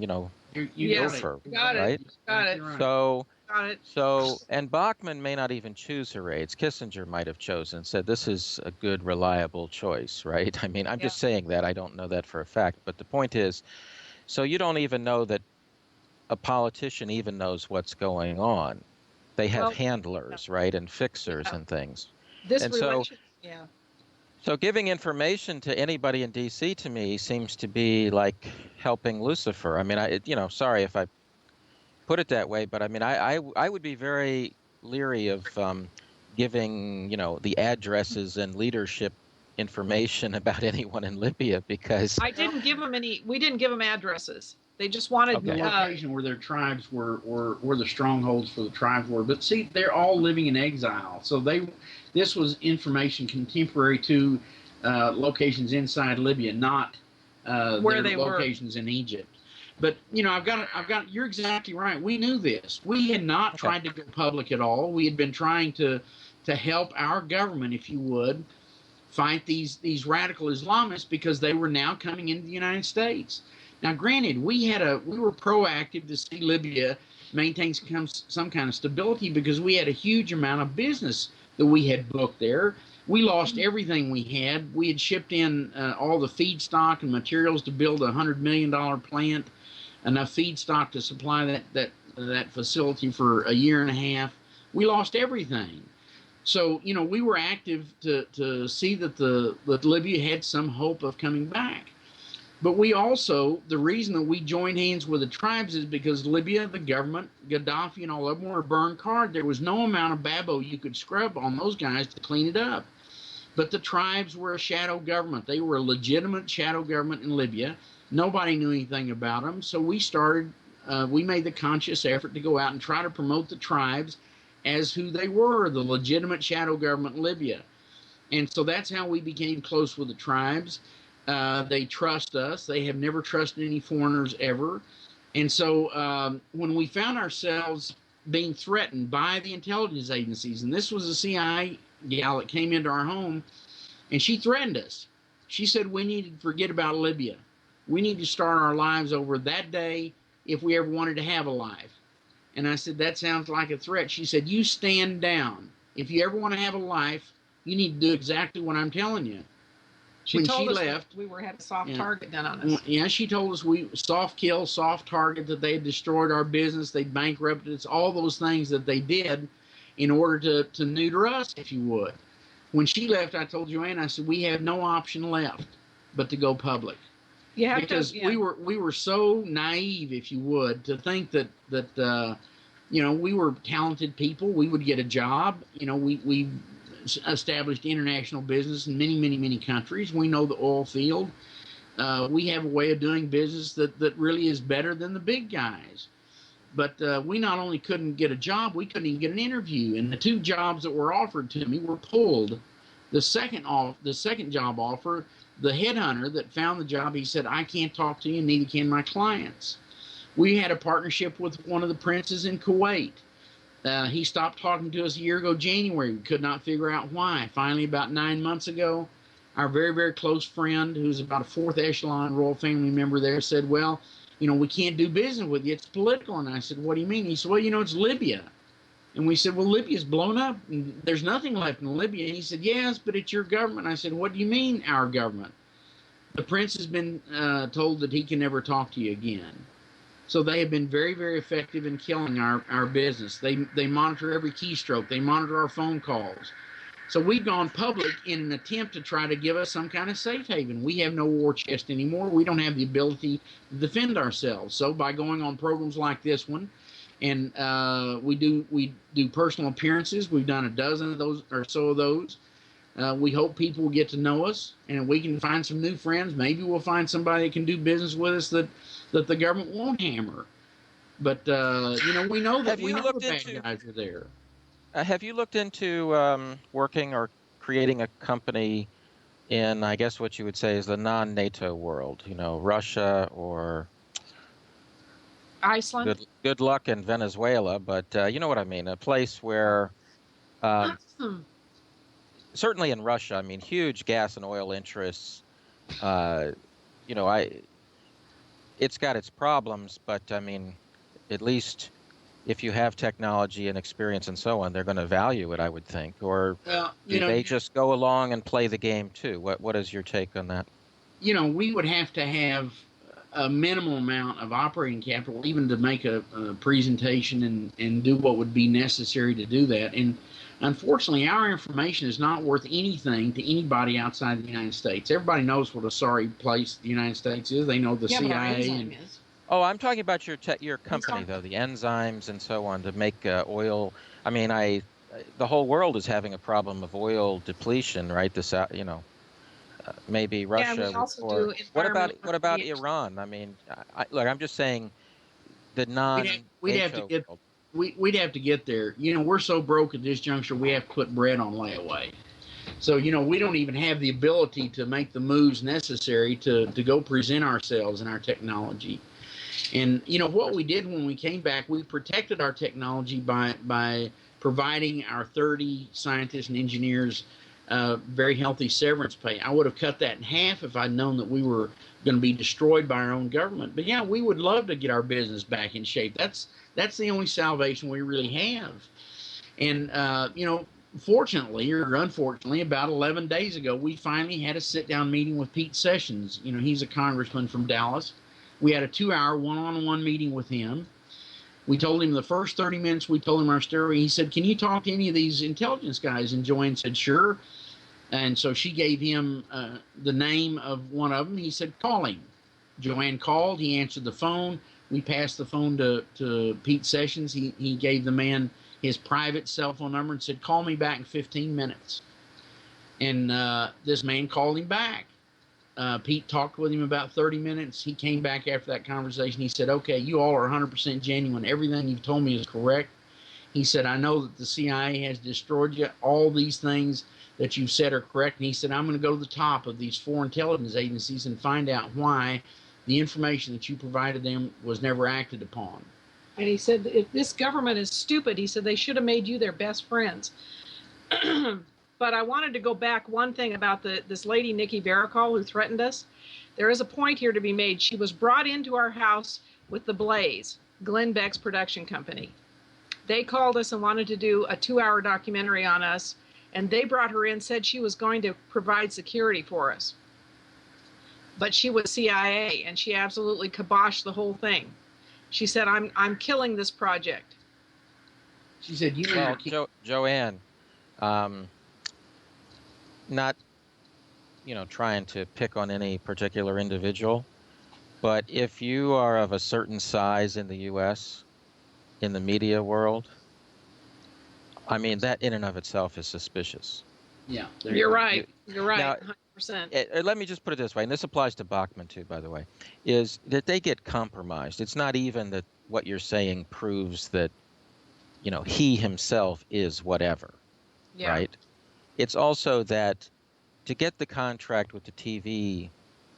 gopher, right? Got it. So, and Bachmann may not even choose her aides. Kissinger might have chosen, said this is a good, reliable choice, right? I mean, I'm just saying that. I don't know that for a fact. But the point is, so you don't even know that a politician even knows what's going on. They have handlers, right, and fixers and things. So giving information to anybody in D.C. to me seems to be like helping Lucifer. I mean, sorry if I put it that way, but I mean, I would be very leery of giving, the addresses and leadership information about anyone in Libya, because we didn't give them addresses. They just wanted the location where their tribes were where the strongholds for the tribes were. But see, they're all living in exile. So this was information contemporary to locations inside Libya, not where their locations in Egypt. But you're exactly right. We knew this. We had not tried to go public at all. We had been trying to help our government, if you would, fight these radical Islamists, because they were now coming into the United States. Now, granted, we were proactive to see Libya maintain some kind of stability, because we had a huge amount of business that we had booked there. We lost everything we had. We had shipped in all the feedstock and materials to build a $100 million plant, enough feedstock to supply that facility for a year and a half. We lost everything. So, we were active to see that Libya had some hope of coming back. But we also, the reason that we joined hands with the tribes is because Libya, the government, Gaddafi, and all of them were a burned card. There was no amount of babo you could scrub on those guys to clean it up. But the tribes were a shadow government. They were a legitimate shadow government in Libya. Nobody knew anything about them. So we made the conscious effort to go out and try to promote the tribes as who they were, the legitimate shadow government in Libya. And so that's how we became close with the tribes. They trust us. They have never trusted any foreigners ever. And so when we found ourselves being threatened by the intelligence agencies, and this was the CIA gal that came into our home, and she threatened us. She said we need to forget about Libya. We need to start our lives over that day if we ever wanted to have a life. And I said, that sounds like a threat. She said, you stand down. If you ever want to have a life, you need to do exactly what I'm telling you. She told us left, we had a soft target done on us. Yeah, she told us we soft kill, soft target, that they had destroyed our business, they bankrupted us, all those things that they did in order to neuter us, if you would. When she left, I told Joanne, I said, we have no option left but to go public. Because we were so naive, if you would, to think that we were talented people. We would get a job. We established international business in many, many, many countries. We know the oil field. We have a way of doing business that really is better than the big guys. But we not only couldn't get a job, we couldn't even get an interview. And the 2 jobs that were offered to me were pulled. The second job offer, the headhunter that found the job, he said, I can't talk to you, neither can my clients. We had a partnership with one of the princes in Kuwait. He stopped talking to us a year ago, January. We could not figure out why. Finally, about 9 months ago, our very, very close friend, who's about a 4th echelon royal family member there, said, well, we can't do business with you. It's political. And I said, what do you mean? He said, well, it's Libya. And we said, well, Libya's blown up. And there's nothing left in Libya. And he said, yes, but it's your government. I said, what do you mean, our government? The prince has been told that he can never talk to you again. So they have been very, very effective in killing our business. They monitor every keystroke. They monitor our phone calls. So we've gone public in an attempt to try to give us some kind of safe haven. We have no war chest anymore. We don't have the ability to defend ourselves. So by going on programs like this one, and we do personal appearances. We've done a dozen of those or so of those. We hope people will get to know us, and we can find some new friends. Maybe we'll find somebody that can do business with us that the government won't hammer. But we know that the bad guys are there. Have you looked into working or creating a company in, I guess what you would say is the non-NATO world? Russia or Iceland. Good luck in Venezuela, but you know what I mean. A place where, certainly in Russia, I mean, huge gas and oil interests. It's got its problems, but I mean, at least if you have technology and experience and so on, they're going to value it, I would think. Or do they just go along and play the game too? What is your take on that? We would have to have a minimal amount of operating capital, even to make a presentation and do what would be necessary to do that. And unfortunately, our information is not worth anything to anybody outside the United States. Everybody knows what a sorry place the United States is. They know the CIA. Oh, I'm talking about your company, though, the enzymes and so on to make oil. I mean, the whole world is having a problem of oil depletion, right? Maybe Russia. Yeah, we also do what about Iran? I mean, look, I'm just saying the we'd have to get there. We're so broke at this juncture, we have to put bread on layaway. So, we don't even have the ability to make the moves necessary to go present ourselves and our technology. And, what we did when we came back, we protected our technology by providing our 30 scientists and engineers very healthy severance pay. I would have cut that in half if I'd known that we were going to be destroyed by our own government. But yeah, we would love to get our business back in shape. That's the only salvation we really have. And, fortunately or unfortunately, about 11 days ago, we finally had a sit-down meeting with Pete Sessions. He's a congressman from Dallas. We had a 2-hour one-on-one meeting with him. We told him the first 30 minutes, we told him our story. He said, can you talk to any of these intelligence guys? And Joanne said, sure. And so she gave him the name of one of them. He said, call him. Joanne called. He answered the phone. We passed the phone to Pete Sessions. He gave the man his private cell phone number and said, call me back in 15 minutes. And this man called him back. Pete talked with him about 30 minutes. He came back after that conversation. He said, okay, you all are 100% genuine. Everything you've told me is correct. He said, I know that the CIA has destroyed you. All these things that you've said are correct. And he said, I'm going to go to the top of these 4 intelligence agencies and find out why the information that you provided them was never acted upon. And he said, if this government is stupid, he said, they should have made you their best friends. But I wanted to go back one thing about this lady, Nikki Varicol, who threatened us. There is a point here to be made. She was brought into our house with The Blaze, Glenn Beck's production company. They called us and wanted to do a 2-hour documentary on us, and they brought her in, said she was going to provide security for us. But she was CIA, and she absolutely kiboshed the whole thing. She said, I'm killing this project. She said, Joanne, not, trying to pick on any particular individual, but if you are of a certain size in the U.S., in the media world, I mean, that in and of itself is suspicious. Yeah. You're right. You're right. Now, 100%. Let me just put it this way, and this applies to Bachman too, by the way, is that they get compromised. It's not even that what you're saying proves that, he himself is whatever, Yeah. right? It's also that to get the contract with the TV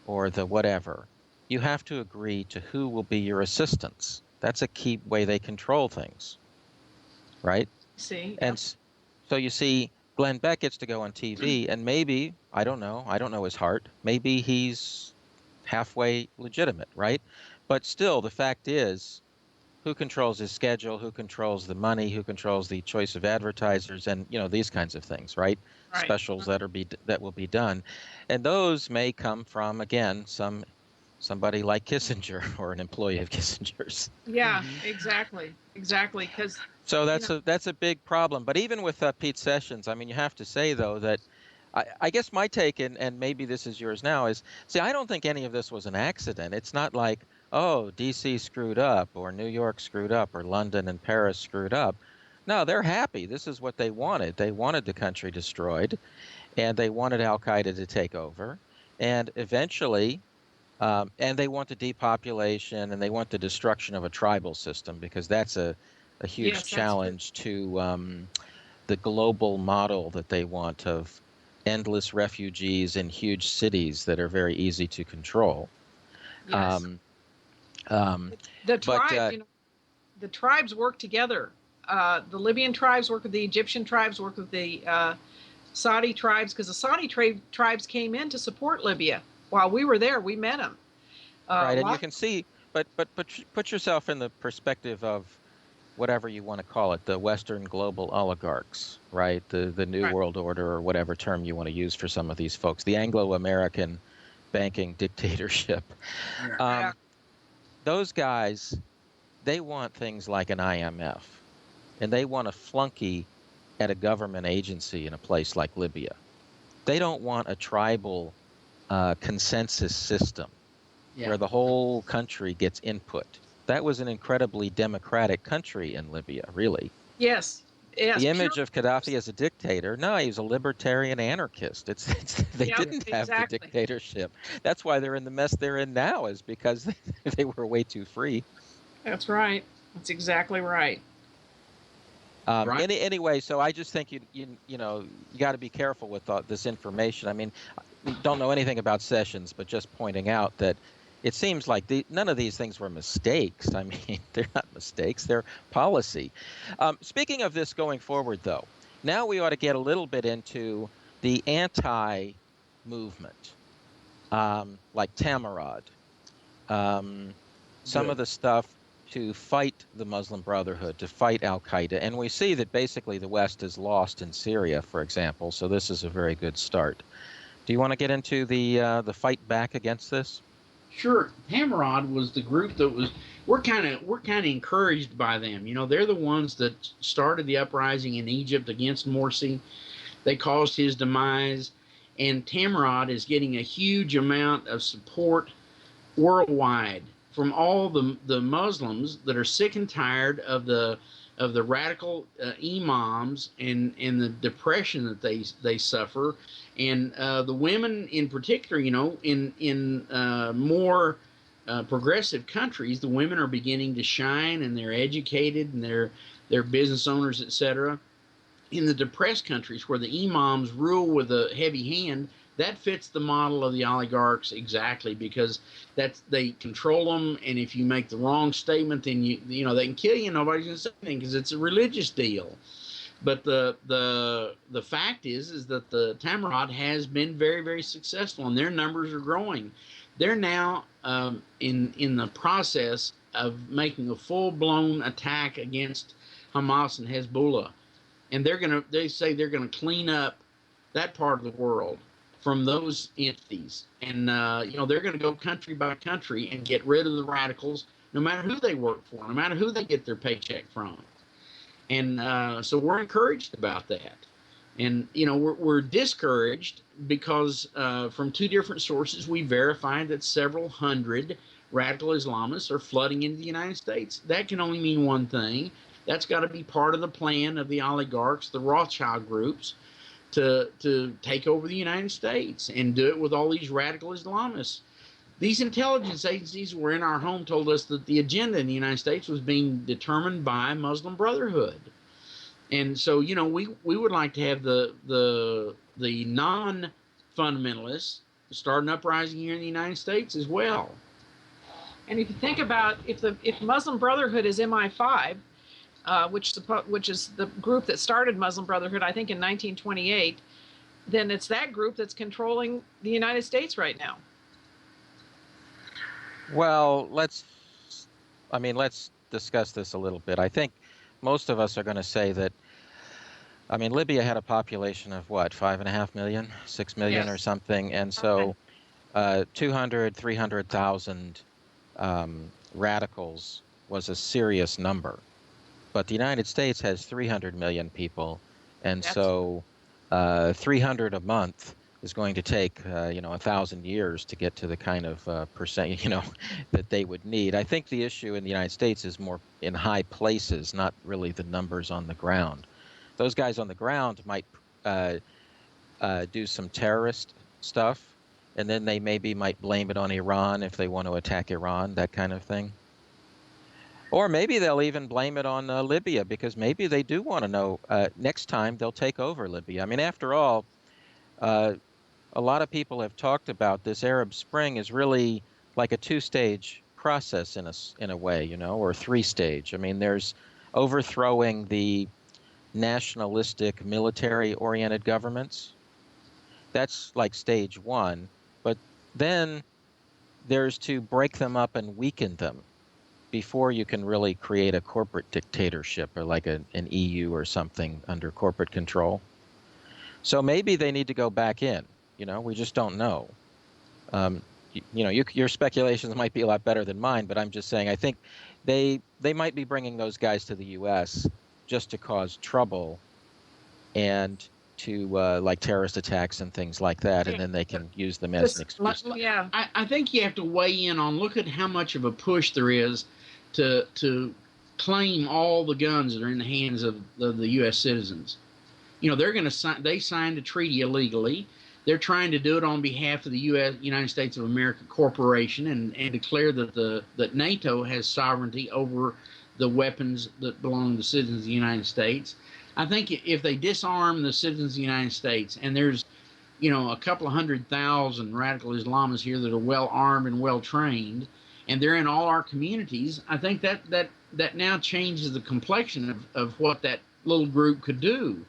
or the whatever, you have to agree to who will be your assistants. That's a key way they control things, right? See. And so you see, Glenn Beck gets to go on TV, and maybe, I don't know his heart, maybe he's halfway legitimate, right? But still, the fact is, who controls his schedule, who controls the money, who controls the choice of advertisers, and these kinds of things, right? Right. Specials that will be done, and those may come from, again, somebody like Kissinger or an employee of Kissinger's. Yeah, exactly. Because so that's a big problem. But even with Pete Sessions, I mean, you have to say though that I guess my take, and maybe this is yours now, is I don't think any of this was an accident. It's not like, oh, DC screwed up or New York screwed up or London and Paris screwed up. No, they're happy. This is what they wanted. They wanted the country destroyed, and they wanted Al-Qaeda to take over, and eventually. And they want the depopulation, and they want the destruction of a tribal system, because that's a huge challenge to the global model that they want of endless refugees in huge cities that are very easy to control. Yes. The tribes work together. The Libyan tribes work with the Egyptian tribes, work with the Saudi tribes, because the Saudi tribes came in to support Libya. While we were there, we met them. Right, and you can see, but put yourself in the perspective of whatever you want to call it, the Western global oligarchs, right? The New World Order, or whatever term you want to use for some of these folks, the Anglo-American banking dictatorship. Those guys, they want things like an IMF, and they want a flunky at a government agency in a place like Libya. They don't want a tribal consensus system where the whole country gets input. That was an incredibly democratic country in Libya, really. Yes. The image of Gaddafi as a dictator, no, he was a libertarian anarchist. They didn't have the dictatorship. That's why they're in the mess they're in now, is because they were way too free. That's right. That's exactly right. Anyway, so I just think you got to be careful with this information. I mean, we don't know anything about Sessions, but just pointing out that it seems like none of these things were mistakes. I mean, they're not mistakes; they're policy. Speaking of this going forward, though, now we ought to get a little bit into the anti-movement, like Tamarod, some of the stuff to fight the Muslim Brotherhood, to fight Al-Qaeda. And we see that basically the West is lost in Syria, for example, so this is a very good start. Do you want to get into the fight back against this? Sure. Tamarod was the group that was, we're kind of encouraged by them. They're the ones that started the uprising in Egypt against Morsi. They caused his demise, and Tamarod is getting a huge amount of support worldwide from all the Muslims that are sick and tired of the radical imams and the depression that they suffer, and the women in particular. In more progressive countries, the women are beginning to shine, and they're educated, and they're business owners, etc. In the depressed countries where the imams rule with a heavy hand, that fits the model of the oligarchs exactly, because they control them, and if you make the wrong statement, then they can kill you. Nobody's gonna say anything because it's a religious deal. But the fact is that the Tamarod has been very, very successful, and their numbers are growing. They're now in the process of making a full-blown attack against Hamas and Hezbollah, and they say they're gonna clean up that part of the world from those entities, and they're gonna go country by country and get rid of the radicals, no matter who they work for, no matter who they get their paycheck from. And so we're encouraged about that. And, we're discouraged because from two different sources, we verified that several hundred radical Islamists are flooding into the United States. That can only mean one thing. That's got to be part of the plan of the oligarchs, the Rothschild groups, to take over the United States and do it with all these radical Islamists. These intelligence agencies were in our home told us that the agenda in the United States was being determined by Muslim Brotherhood. And so, we would like to have the non-fundamentalists start an uprising here in the United States as well. And if you think about if Muslim Brotherhood is MI5, which is the group that started Muslim Brotherhood, I think in 1928, then it's that group that's controlling the United States right now. Well, let's discuss this a little bit. I think most of us are going to say that, Libya had a population of what, 5.5 million, 6 million, Yes. or something. And so 200, 300,000 radicals was a serious number. But the United States has 300 million people. And so 300 a month is going to take 1,000 years to get to the kind of percent that they would need. I think the issue in the United States is more in high places, not really the numbers on the ground. Those guys on the ground might do some terrorist stuff, and then they might blame it on Iran if they want to attack Iran, that kind of thing. Or maybe they'll even blame it on Libya, because maybe they do want to know next time they'll take over Libya. After all, a lot of people have talked about this Arab Spring is really like a two-stage process in a way, or three-stage. There's overthrowing the nationalistic, military-oriented governments. That's like stage one. But then there's to break them up and weaken them before you can really create a corporate dictatorship, or like an EU or something under corporate control. So maybe they need to go back in. We just don't know. Your speculations might be a lot better than mine, but I'm just saying I think they might be bringing those guys to the U.S. just to cause trouble and to like terrorist attacks and things like that, and then they can use them as an excuse. Yeah, I think you have to weigh in on, look at how much of a push there is to claim all the guns that are in the hands of the U.S. citizens. They're going to they signed a treaty illegally. They're trying to do it on behalf of the United States of America Corporation and declare that NATO has sovereignty over the weapons that belong to the citizens of the United States. I think if they disarm the citizens of the United States, and there's a couple of 100,000 radical Islamists here that are well armed and well trained, and they're in all our communities, I think that now changes the complexion of what that little group could do.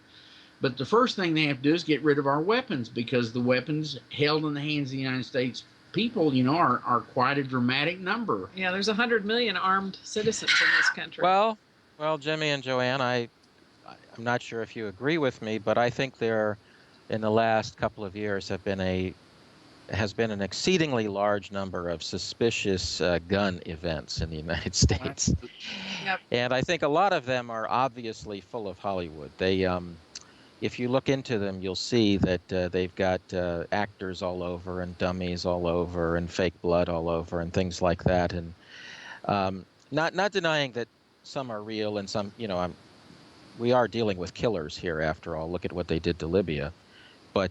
But the first thing they have to do is get rid of our weapons, because the weapons held in the hands of the United States people, are quite a dramatic number. Yeah, there's 100 million armed citizens in this country. Well, Jimmy and Joanne, I'm not sure if you agree with me, but I think there, in the last couple of years, has been an exceedingly large number of suspicious gun events in the United States. Yep. And I think a lot of them are obviously full of Hollywood. They if you look into them, you'll see that they've got actors all over and dummies all over and fake blood all over and things like that. And not denying that some are real and some, we are dealing with killers here after all. Look at what they did to Libya. But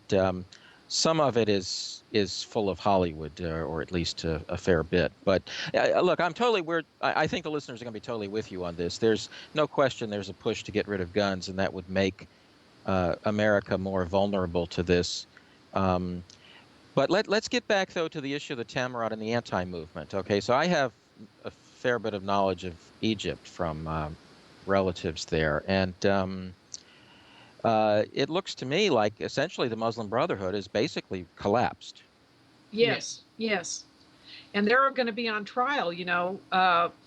some of it is full of Hollywood, or at least a fair bit. But look, I think the listeners are going to be totally with you on this. There's no question there's a push to get rid of guns, and that would make America more vulnerable to this. But let's get back, though, to the issue of the Tamarod and the anti-movement. Okay, so I have a fair bit of knowledge of Egypt from relatives there. And it looks to me like essentially the Muslim Brotherhood is basically collapsed. Yes, yes. And they're going to be on trial,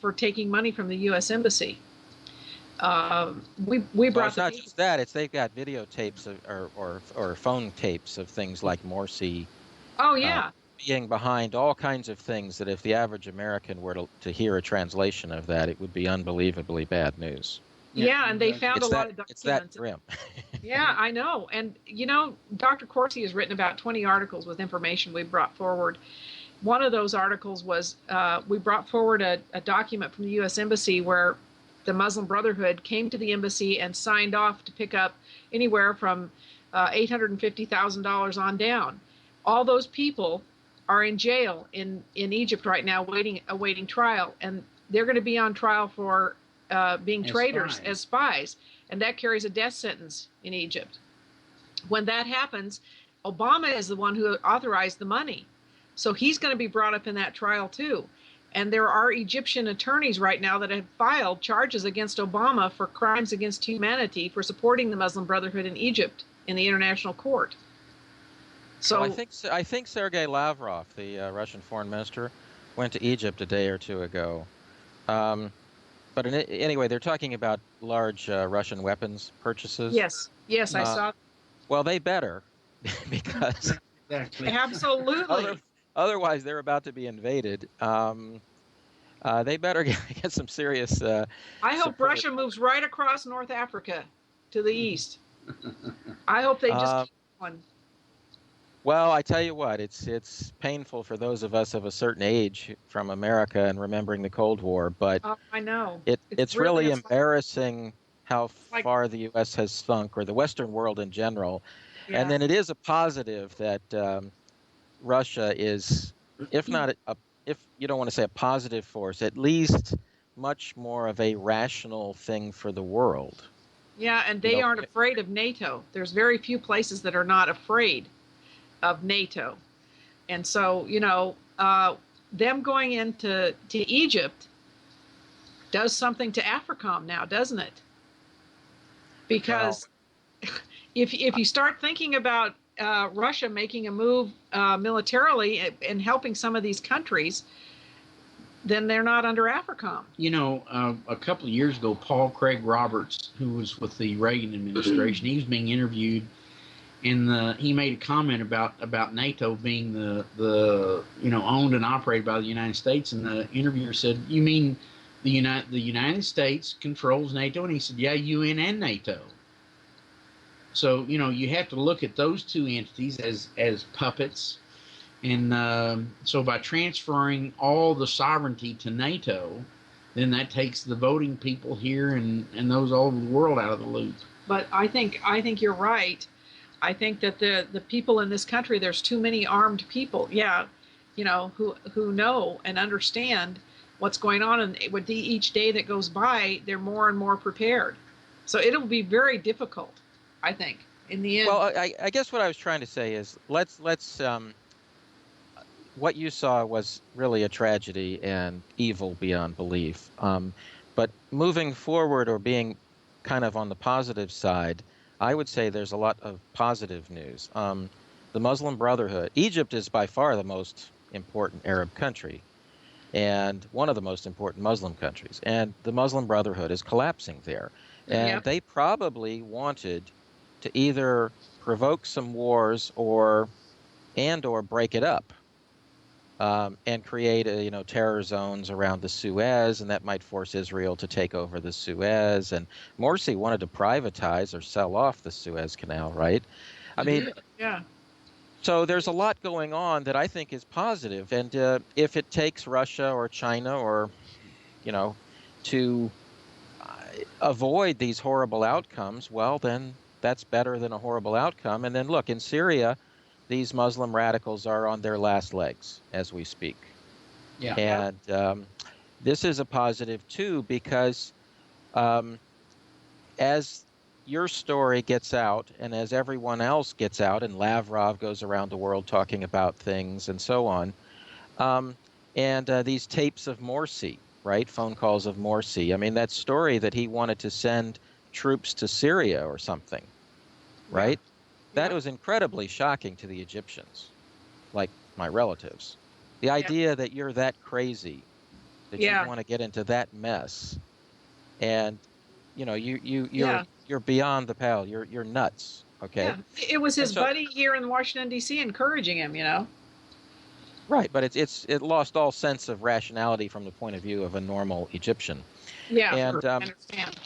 for taking money from the U.S. Embassy. We Well, brought it's the not case. just that; it's they've got videotapes or phone tapes of things like Morsi Oh uh, yeah, being behind all kinds of things that if the average American were to hear a translation of that, it would be unbelievably bad news. yeah, and they found a It's lot that of it's that documents. grim. Yeah, I know. And Dr. Corsi has written about 20 articles with information we brought forward. One of those articles was we brought forward a document from the U.S. Embassy where the Muslim Brotherhood came to the embassy and signed off to pick up anywhere from $850,000 on down. All those people are in jail in Egypt right now, awaiting trial, and they're going to be on trial for being traitors as spies, and that carries a death sentence in Egypt. When that happens, Obama is the one who authorized the money. So he's going to be brought up in that trial too. And there are Egyptian attorneys right now that have filed charges against Obama for crimes against humanity for supporting the Muslim Brotherhood in Egypt in the International Court. So well, I think Sergei Lavrov, the Russian foreign minister, went to Egypt a day or two ago. But anyway, they're talking about large Russian weapons purchases. yes, I saw. Well, they better, because Exactly. Absolutely. Otherwise they're about to be invaded. They better get some serious. I hope support. Russia moves right across North Africa to the east. I hope they just keep one. Well, I tell you what, it's painful for those of us of a certain age from America and remembering the Cold War, but I know. It's really embarrassing how far the U.S. has sunk, or the Western world in general. Yeah. And then it is a positive that Russia is, if not if you don't want to say a positive force, at least much more of a rational thing for the world. Yeah, and they aren't afraid of NATO. There's very few places that are not afraid of NATO. And so, them going into Egypt does something to AFRICOM now, doesn't it? Because if you start thinking about Russia making a move militarily and helping some of these countries, then they're not under AFRICOM. A couple of years ago, Paul Craig Roberts, who was with the Reagan administration, he was being interviewed, and he made a comment about NATO being the owned and operated by the United States, and the interviewer said, "You mean the United States controls NATO?" And he said, "Yeah, UN and NATO." So you have to look at those two entities as puppets. And so by transferring all the sovereignty to NATO, then that takes the voting people here and those all over the world out of the loop. But I think you're right. I think that the people in this country, there's too many armed people. Yeah, who know and understand what's going on, and with each day that goes by, they're more and more prepared. So it'll be very difficult, I think, in the end. Well, I guess what I was trying to say is let's what you saw was really a tragedy and evil beyond belief. But moving forward, or being kind of on the positive side, I would say there's a lot of positive news. The Muslim Brotherhood, Egypt is by far the most important Arab country and one of the most important Muslim countries. And the Muslim Brotherhood is collapsing there. And they probably wanted to either provoke some wars or break it up. And create terror zones around the Suez, and that might force Israel to take over the Suez. And Morsi wanted to privatize or sell off the Suez Canal, right? I mean, yeah. So there's a lot going on that I think is positive. And if it takes Russia or China or, to avoid these horrible outcomes, well, then that's better than a horrible outcome. And then look, in Syria, these Muslim radicals are on their last legs as we speak. Yeah. And this is a positive, too, because as your story gets out and as everyone else gets out, and Lavrov goes around the world talking about things and so on, and these tapes of Morsi, right, phone calls of Morsi, I mean, that story that he wanted to send troops to Syria or something, right? That Yeah. was incredibly shocking to the Egyptians, like my relatives. The idea that you're that crazy, that you'd Yeah. want to get into that mess, and Yeah. you're beyond the pale. You're nuts. Okay. Yeah. It was And his so buddy here in Washington, D.C. encouraging him, right, but it lost all sense of rationality from the point of view of a normal Egyptian. Yeah, And I understand.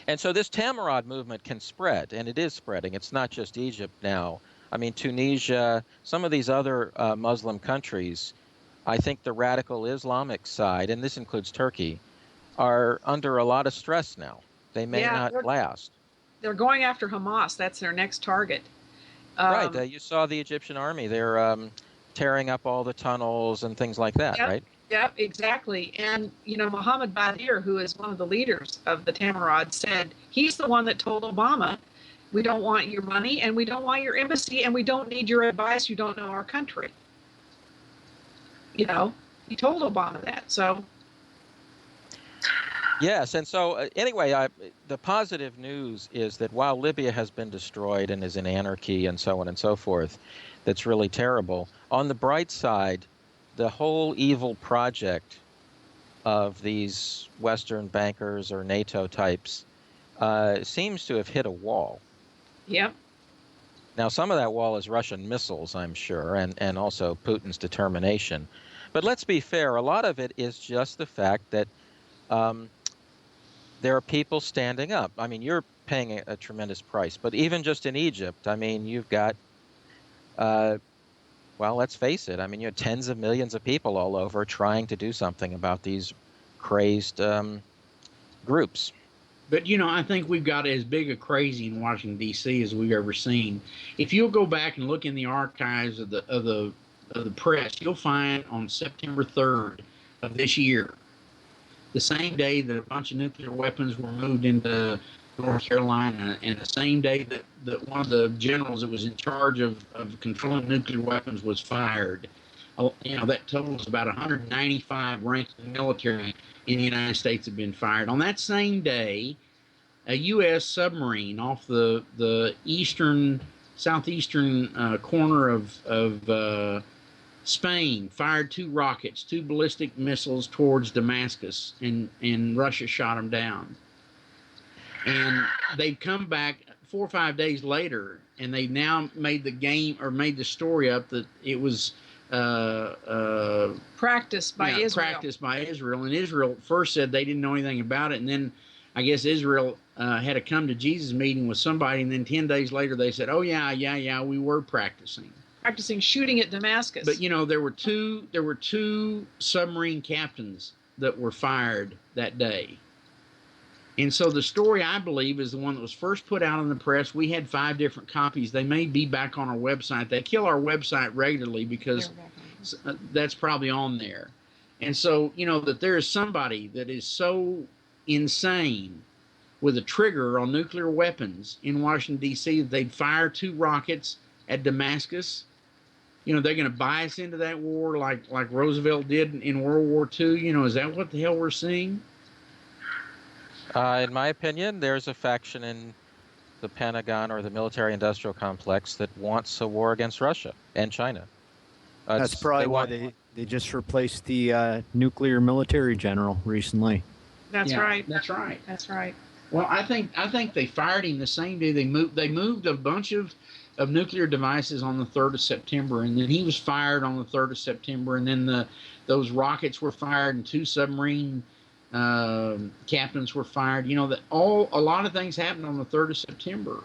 and so this Tamarod movement can spread, and it is spreading. It's not just Egypt now. I mean, Tunisia, some of these other Muslim countries, I think the radical Islamic side, and this includes Turkey, are under a lot of stress now. They may Yeah, not last. they're going after Hamas. That's their next target. Right. Um, You saw the Egyptian army. They're tearing up all the tunnels and things like that, Yep, right? yep, exactly. And Mohammed Badir, who is one of the leaders of the Tamarod, said he's the one that told Obama, "We don't want your money, and we don't want your embassy, and we don't need your advice. You don't know our country." He told Obama that. So Yes, and so anyway, the positive news is that while Libya has been destroyed and is in anarchy and so on and so forth, that's really terrible. On the bright side, the whole evil project of these Western bankers or NATO types seems to have hit a wall. yep, Now, some of that wall is Russian missiles, I'm sure, and also Putin's determination. But let's be fair, a lot of it is just the fact that there are people standing up. I mean, you're paying a tremendous price, but even just in Egypt, I mean, you've got, well, let's face it. I mean, you have tens of millions of people all over trying to do something about these crazed groups. But I think we've got as big a crazy in Washington D.C. as we've ever seen. If you'll go back and look in the archives of the press, you'll find on September 3rd of this year, the same day that a bunch of nuclear weapons were moved into North Carolina, and the same day that one of the generals that was in charge of controlling nuclear weapons was fired. That totals about 195 ranking military in the United States have been fired. On that same day, a U.S. submarine off the southeastern corner of Spain fired 2 rockets, 2 ballistic missiles towards Damascus, and Russia shot them down. And they've come back 4 or 5 days later, and they've now made the story up that it was practiced by Israel. Practiced by Israel. And Israel first said they didn't know anything about it, and then I guess Israel had a come to Jesus meeting with somebody, and then 10 days later they said, "Oh yeah, we were practicing Shooting at Damascus." But there were two submarine captains that were fired that day. And so the story, I believe, is the one that was first put out in the press. We had 5 different copies. They may be back on our website. They kill our website regularly because that's probably on there. And so, that there is somebody that is so insane with a trigger on nuclear weapons in Washington, D.C., that they'd fire 2 rockets at Damascus. They're going to buy us into that war like Roosevelt did in World War II. Is that what the hell we're seeing? In my opinion, there's a faction in the Pentagon or the military-industrial complex that wants a war against Russia and China. That's probably why they just replaced the nuclear military general recently. That's right. That's right. That's right. Well, I think they fired him the same day. They moved a bunch of nuclear devices on the 3rd of September, and then he was fired on the 3rd of September, and then those rockets were fired, and 2 submarine captains were fired. That a lot of things happened on the 3rd of September.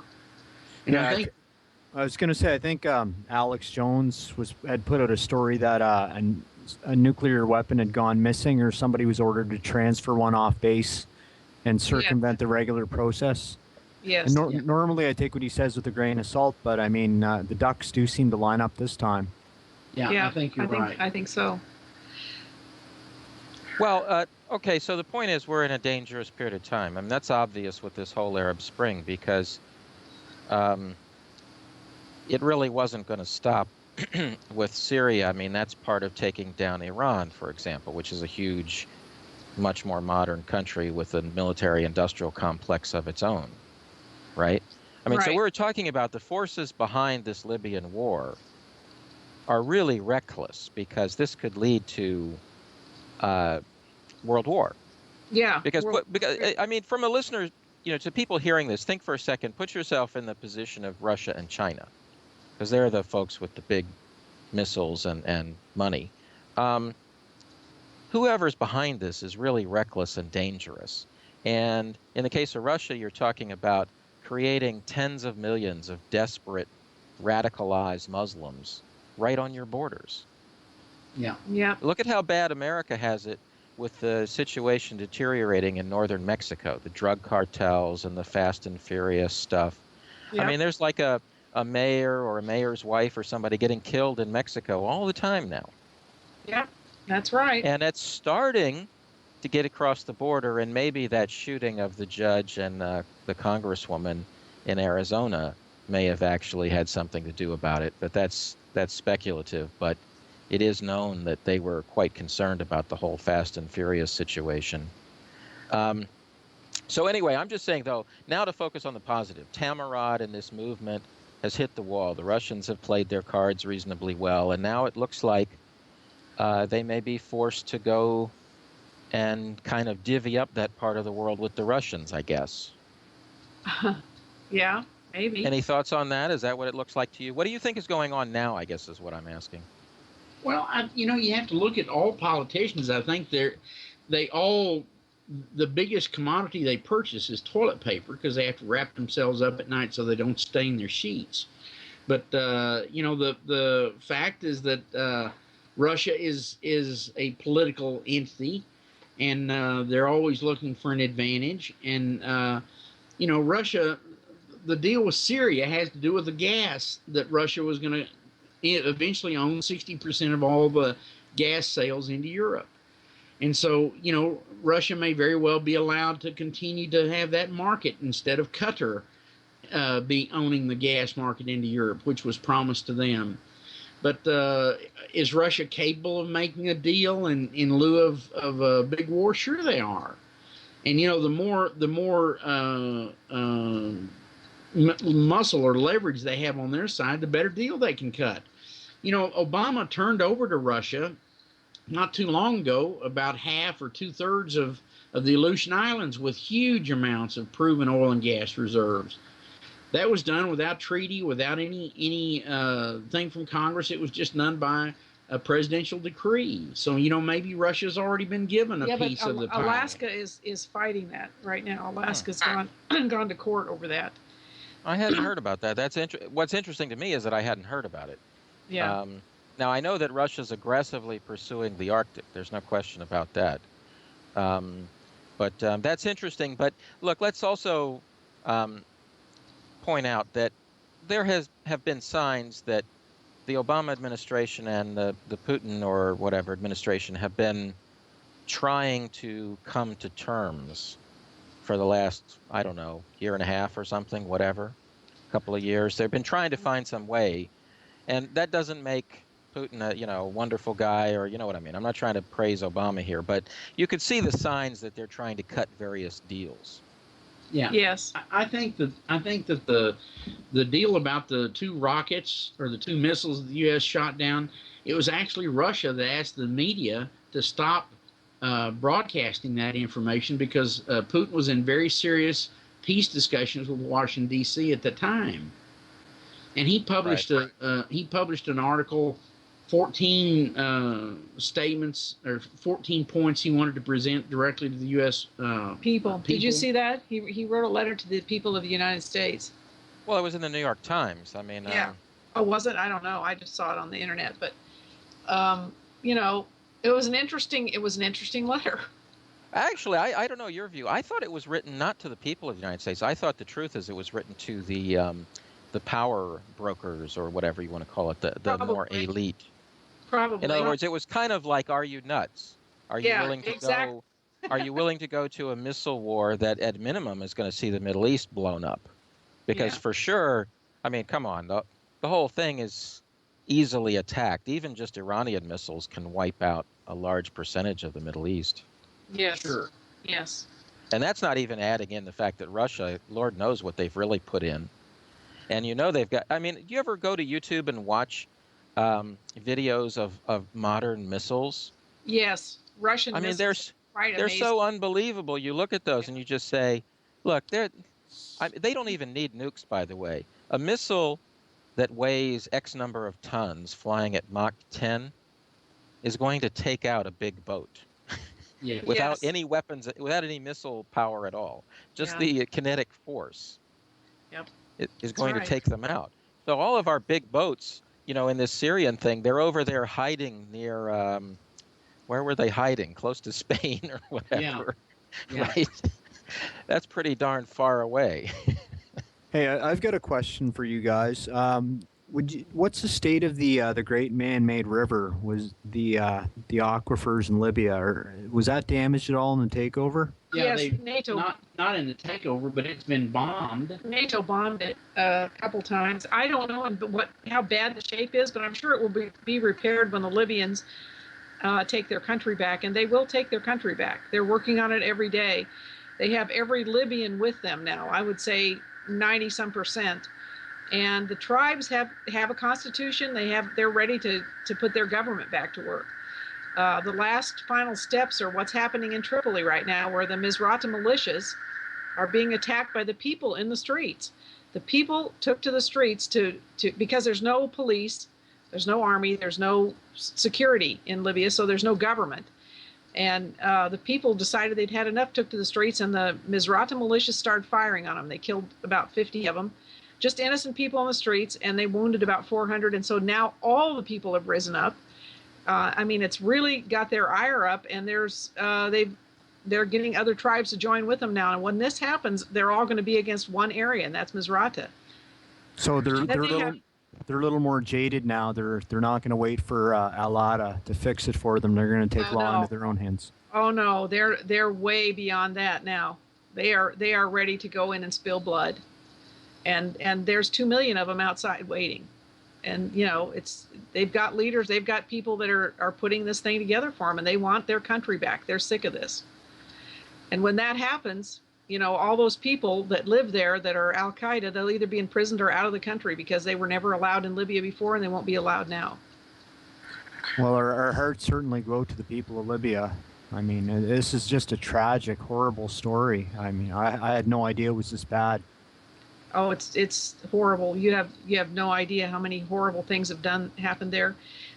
And I was going to say, I think Alex Jones had put out a story that a nuclear weapon had gone missing, or somebody was ordered to transfer one off base and circumvent the regular process. Yes. And normally I take what he says with a grain of salt, but I mean, the ducks do seem to line up this time. Yeah, I think you're right. I think so. Well, okay, so the point is we're in a dangerous period of time. I mean, that's obvious with this whole Arab Spring because it really wasn't going to stop with Syria. I mean, that's part of taking down Iran, for example, which is a huge, much more modern country with a military-industrial complex of its own, right? I mean, so Right. we're talking about the forces behind this Libyan war are really reckless because this could lead to world war. Yeah. Because I mean, from a listener, to people hearing this, think for a second, put yourself in the position of Russia and China, because they're the folks with the big missiles and money. Whoever's behind this is really reckless and dangerous. And in the case of Russia, you're talking about creating tens of millions of desperate, radicalized Muslims right on your borders. Yeah. Yeah. Look at how bad America has it with the situation deteriorating in northern Mexico, the drug cartels and the fast and furious stuff. Yep. I mean, there's like a mayor or a mayor's wife or somebody getting killed in Mexico all the time now. Yeah, that's right. And it's starting to get across the border, and maybe that shooting of the judge and the congresswoman in Arizona may have actually had something to do about it, but that's speculative. But it is known that they were quite concerned about the whole Fast and Furious situation. So anyway, I'm just saying, though, now to focus on the positive. TMRN and this movement has hit the wall. The Russians have played their cards reasonably well, and now it looks like they may be forced to go and kind of divvy up that part of the world with the Russians, I guess. Yeah, maybe. Any thoughts on that? Is that what it looks like to you? What do you think is going on now, I guess, is what I'm asking. Well, you have to look at all politicians. I think they all, the biggest commodity they purchase is toilet paper because they have to wrap themselves up at night so they don't stain their sheets. But the fact is that Russia is a political entity, and they're always looking for an advantage. And Russia, the deal with Syria has to do with the gas that Russia was going to eventually own 60% of all the gas sales into Europe. And so, Russia may very well be allowed to continue to have that market instead of Qatar be owning the gas market into Europe, which was promised to them. But is Russia capable of making a deal in lieu of a big war? Sure they are. And, the more muscle or leverage they have on their side, the better deal they can cut. Obama turned over to Russia not too long ago about half or 2/3 of the Aleutian Islands with huge amounts of proven oil and gas reserves. That was done without treaty, without any thing from Congress. It was just done by a presidential decree. So, maybe Russia's already been given a piece of the pie. Alaska is fighting that right now. Alaska's gone to court over that. I hadn't heard about that. What's interesting to me is that I hadn't heard about it. Yeah. Now, I know that Russia's aggressively pursuing the Arctic. There's no question about that. But that's interesting. But look, let's also point out that there have been signs that the Obama administration and the Putin or whatever administration have been trying to come to terms for the last, I don't know, year and a half or something, whatever, couple of years. They've been trying to find some way. And that doesn't make Putin a wonderful guy, or you know what I mean. I'm not trying to praise Obama here, but you could see the signs that they're trying to cut various deals. Yeah. Yes. I think that the deal about the 2 rockets or the 2 missiles the U.S. shot down, it was actually Russia that asked the media to stop broadcasting that information because Putin was in very serious peace discussions with Washington D.C. at the time. And he published an article, 14 statements or 14 points he wanted to present directly to the U.S. People. Did you see that? He wrote a letter to the people of the United States. Well, it was in the New York Times. I mean, yeah. Oh, was it? I don't know. I just saw it on the internet. But, it was an interesting letter. Actually, I don't know your view. I thought it was written not to the people of the United States. I thought the truth is it was written to the power brokers or whatever you want to call it, the more elite. Probably. In other words, it was kind of like, are you nuts? Are you willing to go? Are you willing to go to a missile war that, at minimum, is going to see the Middle East blown up? Because for sure, I mean, come on, the whole thing is easily attacked. Even just Iranian missiles can wipe out a large percentage of the Middle East. Yes. Sure. Yes. And that's not even adding in the fact that Russia, Lord knows what they've really put in And they've got. I mean, do you ever go to YouTube and watch videos of modern missiles? Yes, Russian I mean, missiles. Quite they're amazing. so unbelievable. You look at those and you just say, look, they don't even need nukes, by the way. A missile that weighs X number of tons flying at Mach 10 is going to take out a big boat Yeah. without Yes. any weapons, without any missile power at all. Just Yeah. the kinetic force Yep. is going to right. take them out. So all of our big boats, in this Syrian thing, they're over there hiding near, where were they hiding? Close to Spain or whatever. Yeah. Right? That's pretty darn far away. Hey, I've got a question for you guys. What's the state of the Great Man-Made River? Was the aquifers in Libya, or was that damaged at all in the takeover? Yeah, Yes, NATO. not in the takeover, but it's been bombed. NATO bombed it a couple times. I don't know how bad the shape is, but I'm sure it will be repaired when the Libyans take their country back, and they will take their country back. They're working on it every day. They have every Libyan with them now. I would say 90-some%. And the tribes have a constitution. They're ready to put their government back to work. The last final steps are what's happening in Tripoli right now, where the Misrata militias are being attacked by the people in the streets. The people took to the streets because there's no police, there's no army, there's no security in Libya, so there's no government. And the people decided they'd had enough, took to the streets, and the Misrata militias started firing on them. They killed about 50 of them, just innocent people on the streets, and they wounded about 400. And so now all the people have risen up. I mean, it's really got their ire up, and they're getting other tribes to join with them now. And when this happens, they're all going to be against one area, and that's Misrata. So they're a little more jaded now. They're not going to wait for Allah to fix it for them. They're going to take law into their own hands. Oh no, they're way beyond that now. They are ready to go in and spill blood, and there's 2 million of them outside waiting, and they've got leaders, they've got people that are putting this thing together for them, and they want their country back. They're sick of this, and when that happens, all those people that live there that are Al Qaeda, they'll either be imprisoned or out of the country because they were never allowed in Libya before, and they won't be allowed now. Well, our hearts certainly go to the people of Libya. I mean, this is just a tragic, horrible story. I mean, I had no idea it was this bad. Oh, it's horrible. You have no idea how many horrible things have happened there.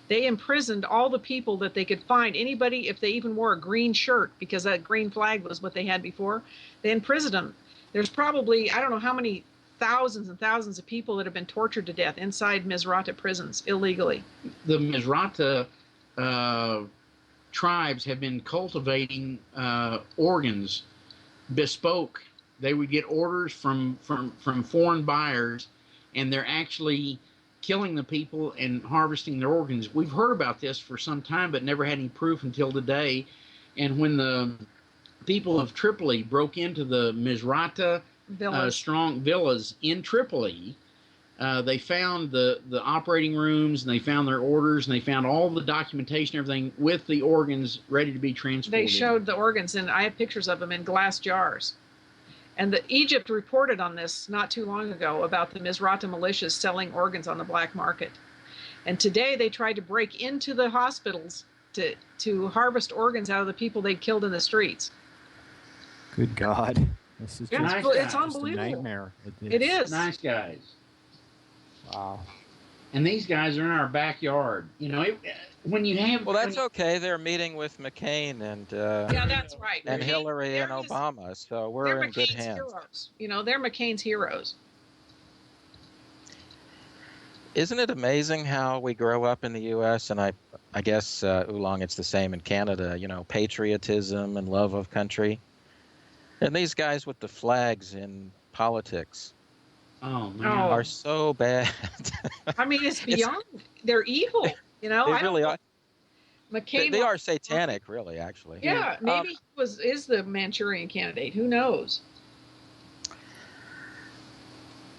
They imprisoned all the people that they could find. Anybody, if they even wore a green shirt, because that green flag was what they had before, they imprisoned them. There's probably, I don't know how many thousands and thousands of people that have been tortured to death inside Misrata prisons illegally. The Misrata tribes have been cultivating organs, bespoke. They would get orders from foreign buyers, and they're actually killing the people and harvesting their organs. We've heard about this for some time, but never had any proof until today. And when the people of Tripoli broke into the Misrata strong villas in Tripoli, they found the operating rooms, and they found their orders, and they found all the documentation, everything with the organs ready to be transported. They showed the organs, and I have pictures of them in glass jars. And Egypt reported on this not too long ago about the Misrata militias selling organs on the black market. And today they tried to break into the hospitals to harvest organs out of the people they'd killed in the streets. Good God. This is it's a unbelievable. nightmare. It is. Nice guys. Wow. And these guys are in our backyard. When you have... Well, that's okay. They're meeting with McCain and yeah, that's right. and Hillary and Obama, so we're in good hands. Heroes. They're McCain's heroes. Isn't it amazing how we grow up in the U.S. and I guess Oolong, it's the same in Canada. Patriotism and love of country, and these guys with the flags in politics. Oh man, are so bad. I mean, it's beyond. They're evil. They really are. McCain. They are satanic, really, actually. Yeah, maybe he is the Manchurian Candidate. Who knows?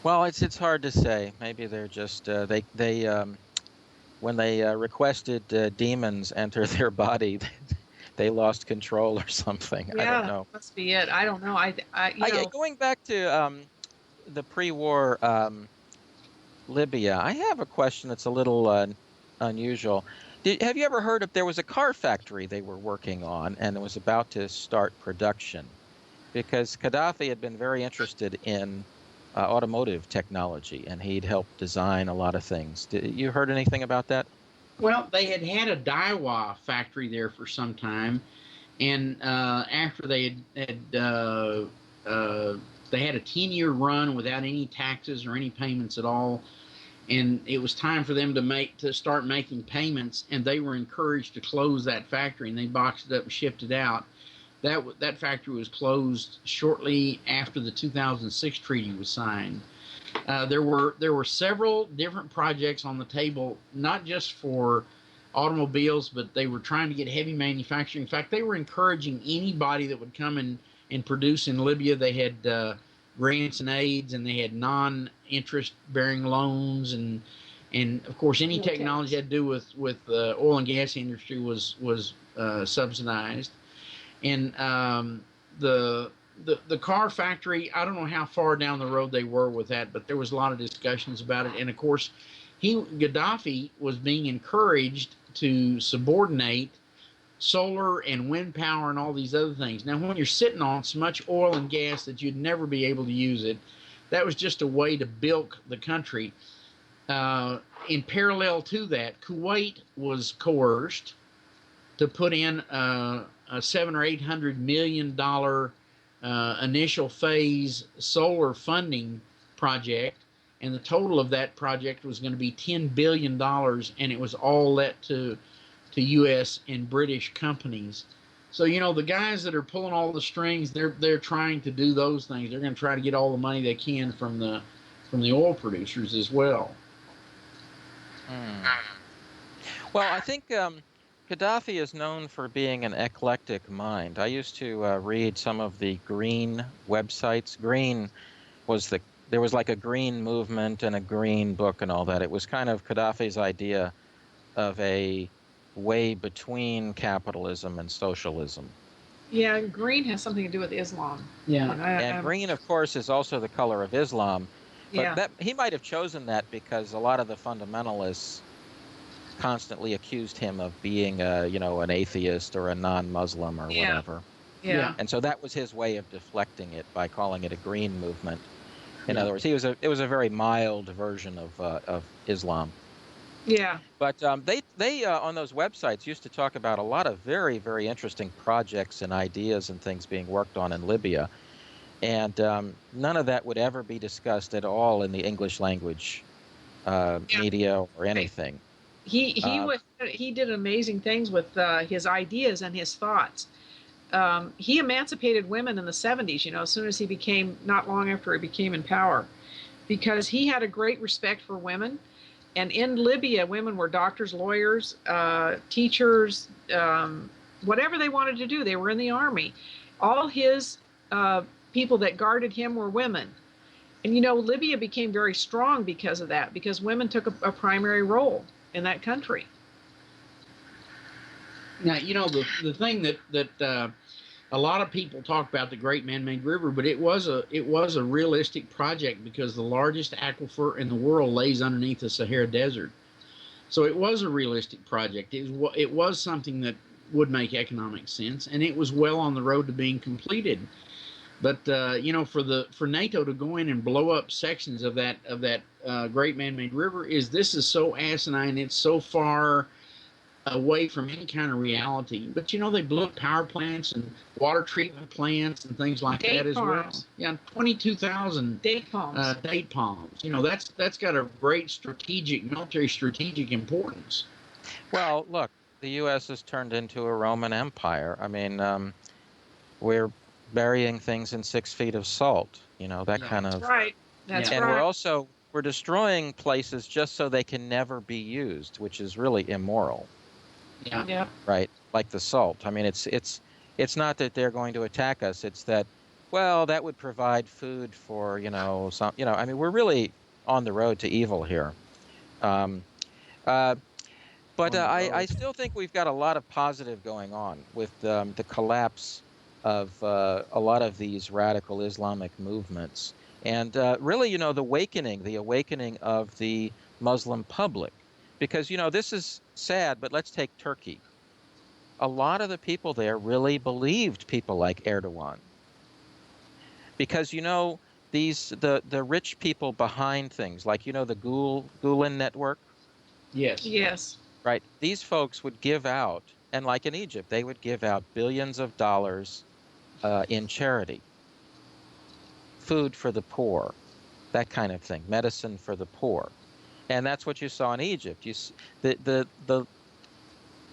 Well, it's hard to say. Maybe they're just they when they requested demons enter their body, they lost control or something. Yeah, I don't know. Must be it. I don't know. Going back to the pre-war Libya. I have a question that's a little unusual. Have you ever heard of there was a car factory they were working on and it was about to start production? Because Gaddafi had been very interested in automotive technology and he'd helped design a lot of things. You heard anything about that? Well, they had a Daiwa factory there for some time, and after they had a 10-year run without any taxes or any payments at all, and it was time for them to start making payments, and they were encouraged to close that factory, and they boxed it up and shipped it out. That factory was closed shortly after the 2006 treaty was signed. There were several different projects on the table, not just for automobiles, but they were trying to get heavy manufacturing. In fact, they were encouraging anybody that would come and produce in Libya. They had grants and aids, and they had non-interest bearing loans, and of course any technology had to do with the oil and gas industry was subsidized. And the car factory, I don't know how far down the road they were with that, but there was a lot of discussions about it. And of course, Gaddafi was being encouraged to subordinate solar and wind power and all these other things. Now, when you're sitting on so much oil and gas that you'd never be able to use it, that was just a way to bilk the country. In parallel to that, Kuwait was coerced to put in a $700 or $800 million initial phase solar funding project, and the total of that project was going to be $10 billion, and it was all let to U.S. and British companies. So, you know, the guys that are pulling all the strings, they're trying to do those things. They're going to try to get all the money they can from the oil producers as well. Well, I think Gaddafi is known for being an eclectic mind. I used to read some of the green websites. There was like a green movement and a green book and all that. It was kind of Gaddafi's idea of a way between capitalism and socialism. Yeah, green has something to do with Islam. Yeah. And green, of course, is also the color of Islam. But yeah. he might have chosen that because a lot of the fundamentalists constantly accused him of being an atheist or a non-Muslim or whatever. Yeah. And so that was his way of deflecting it by calling it a green movement. In other words, it was a very mild version of Islam. Yeah. But they on those websites used to talk about a lot of very, very interesting projects and ideas and things being worked on in Libya. And none of that would ever be discussed at all in the English language media or anything. He did amazing things with his ideas and his thoughts. He emancipated women in the 70s, as soon as not long after he became in power, because he had a great respect for women. And in Libya, women were doctors, lawyers, teachers, whatever they wanted to do. They were in the army. All his people that guarded him were women. And, Libya became very strong because of that, because women took a primary role in that country. Now, the thing that a lot of people talk about the Great Man-Made River, but it was a realistic project because the largest aquifer in the world lays underneath the Sahara Desert. So it was a realistic project. It was something that would make economic sense, and it was well on the road to being completed. But for NATO to go in and blow up sections of that Great Man-Made River this is so asinine. It's so far away from any kind of reality. But they blew up power plants and water treatment plants and things like that as well. Yeah, 22,000 date palms. Date palms. That's got a great military strategic importance. Well, look, the U.S. has turned into a Roman Empire. I mean, we're burying things in 6 feet of salt. That kind of. That's right. That's and right. we're destroying places just so they can never be used, which is really immoral. Yeah. Right. Like the salt. I mean, it's not that they're going to attack us. It's that, well, that would provide food for, some, I mean, we're really on the road to evil here. But I still think we've got a lot of positive going on with the collapse of a lot of these radical Islamic movements. And really, the awakening of the Muslim public. Because, this is sad, but let's take Turkey. A lot of the people there really believed people like Erdogan. Because, the rich people behind things, like, the Gulen network. Yes. Yes. Right. These folks would give out, and like in Egypt, they would give out billions of dollars in charity, food for the poor, that kind of thing, medicine for the poor. And that's what you saw in Egypt. The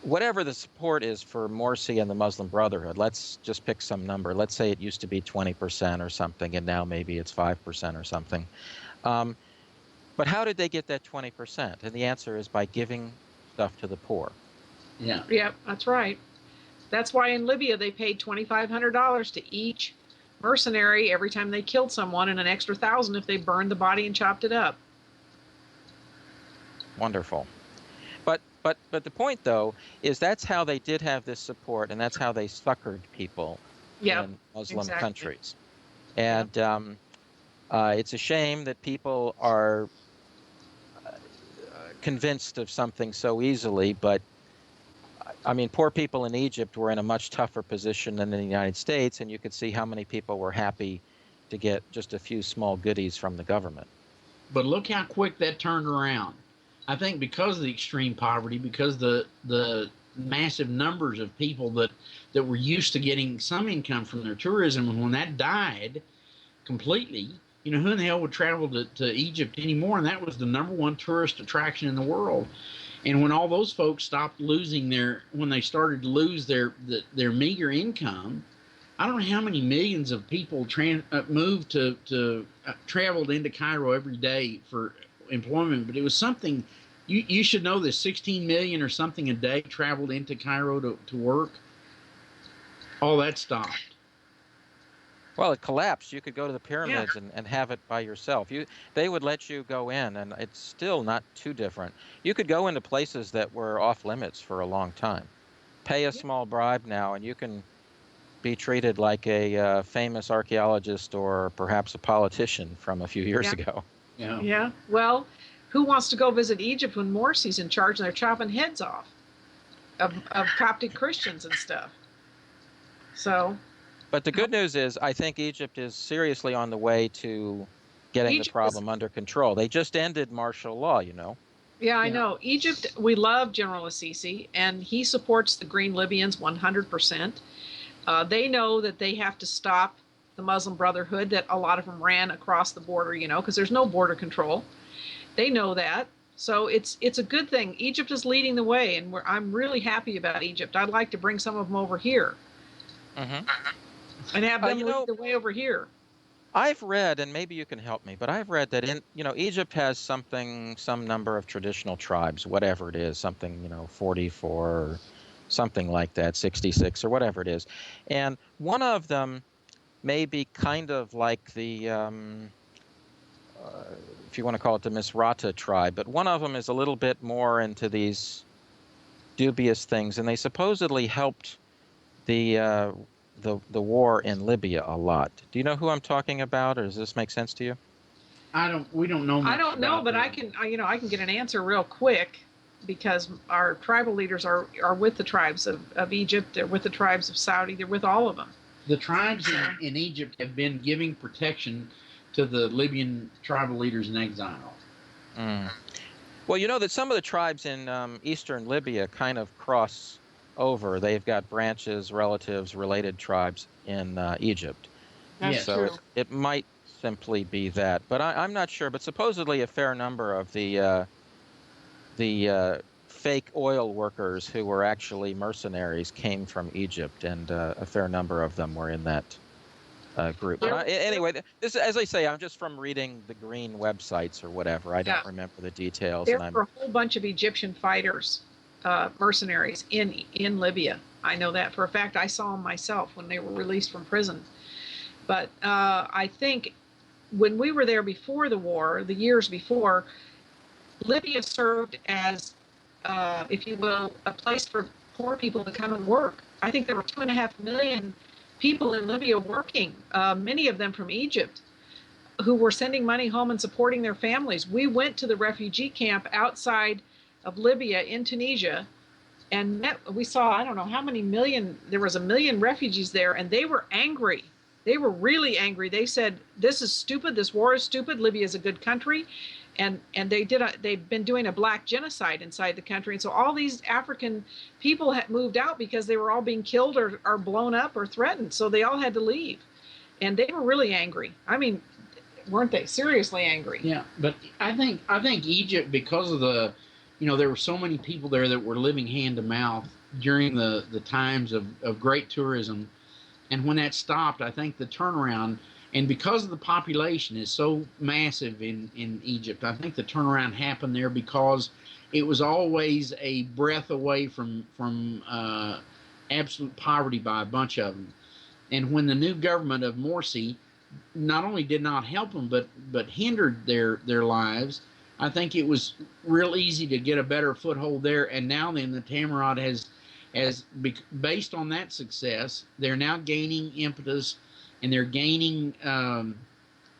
whatever the support is for Morsi and the Muslim Brotherhood, let's just pick some number. Let's say it used to be 20% or something, and now maybe it's 5% or something. But how did they get that 20%? And the answer is by giving stuff to the poor. Yeah. Yep, that's right. That's why in Libya they paid $2,500 to each mercenary every time they killed someone, and an extra $1,000 if they burned the body and chopped it up. Wonderful. But the point, though, is that's how they did have this support, and that's how they succored people in Muslim countries. And it's a shame that people are convinced of something so easily, but I mean, poor people in Egypt were in a much tougher position than in the United States, and you could see how many people were happy to get just a few small goodies from the government. But look how quick that turned around. I think because of the extreme poverty, because the massive numbers of people that were used to getting some income from their tourism, and when that died completely, who in the hell would travel to Egypt anymore? And that was the #1 tourist attraction in the world. And when all those folks stopped losing when they started to lose their meager income, I don't know how many millions of people moved traveled into Cairo every day for employment, but it was something, you should know this, 16 million or something a day traveled into Cairo to work. All that stopped. Well, it collapsed. You could go to the pyramids and have it by yourself. They would let you go in, and it's still not too different. You could go into places that were off limits for a long time. Pay a small bribe now, and you can be treated like a famous archaeologist or perhaps a politician from a few years ago. Yeah. Yeah. Well, who wants to go visit Egypt when Morsi's in charge and they're chopping heads off of Coptic Christians and stuff? So. But the good news is, I think Egypt is seriously on the way to getting the problem under control. They just ended martial law, Yeah, I know. Egypt, we love General Assisi, and he supports the Green Libyans 100%. They know that they have to stop the Muslim Brotherhood, that a lot of them ran across the border, because there's no border control. They know that. So it's a good thing. Egypt is leading the way, and I'm really happy about Egypt. I'd like to bring some of them over here. Mm-hmm. And have them lead the way over here. I've read, and maybe you can help me, but I've read that Egypt has some number of traditional tribes, whatever it is, something, 44 or something like that, 66 or whatever it is. And one of them may be kind of like the, if you want to call it the Misrata tribe, but one of them is a little bit more into these dubious things, and they supposedly helped the war in Libya a lot. Do you know who I'm talking about, or does this make sense to you? We don't know much. I don't know, but I can get an answer real quick, because our tribal leaders are with the tribes of Egypt, they're with the tribes of Saudi, they're with all of them. The tribes in Egypt have been giving protection to the Libyan tribal leaders in exile. Mm. Well, you know that some of the tribes in eastern Libya kind of cross over. They've got branches, relatives, related tribes in Egypt. That's so true. it might simply be that, but I'm not sure. But supposedly a fair number of the fake oil workers who were actually mercenaries came from Egypt, and a fair number of them were in that group. But anyway, this, as I say, I'm just from reading the green websites or whatever. I don't remember the details. There were a whole bunch of Egyptian fighters, mercenaries in Libya. I know that for a fact. I saw them myself when they were released from prison. But I think when we were there before the war, the years before, Libya served as, if you will, a place for poor people to come and work. I think there were 2.5 million people in Libya working, many of them from Egypt. who were sending money home and supporting their families. We went to the refugee camp outside of Libya in Tunisia and we saw, I don't know how many million, there was 1 million refugees there, and they were angry. They were really angry. They said, this is stupid. This war is stupid. Libya is a good country. And they've been doing a black genocide inside the country. And so all these African people had moved out because they were all being killed or blown up or threatened. So they all had to leave. And they were really angry. I mean, weren't they? Seriously angry. Yeah, but I think Egypt, because of the, there were so many people there that were living hand to mouth during the times of great tourism. And when that stopped, I think the turnaround, and because of the population is so massive in Egypt, I think the turnaround happened there because it was always a breath away from absolute poverty by a bunch of them. And when the new government of Morsi not only did not help them, but hindered their lives, I think it was real easy to get a better foothold there. And now then the TMRN has based on that success, they're now gaining impetus, and they're gaining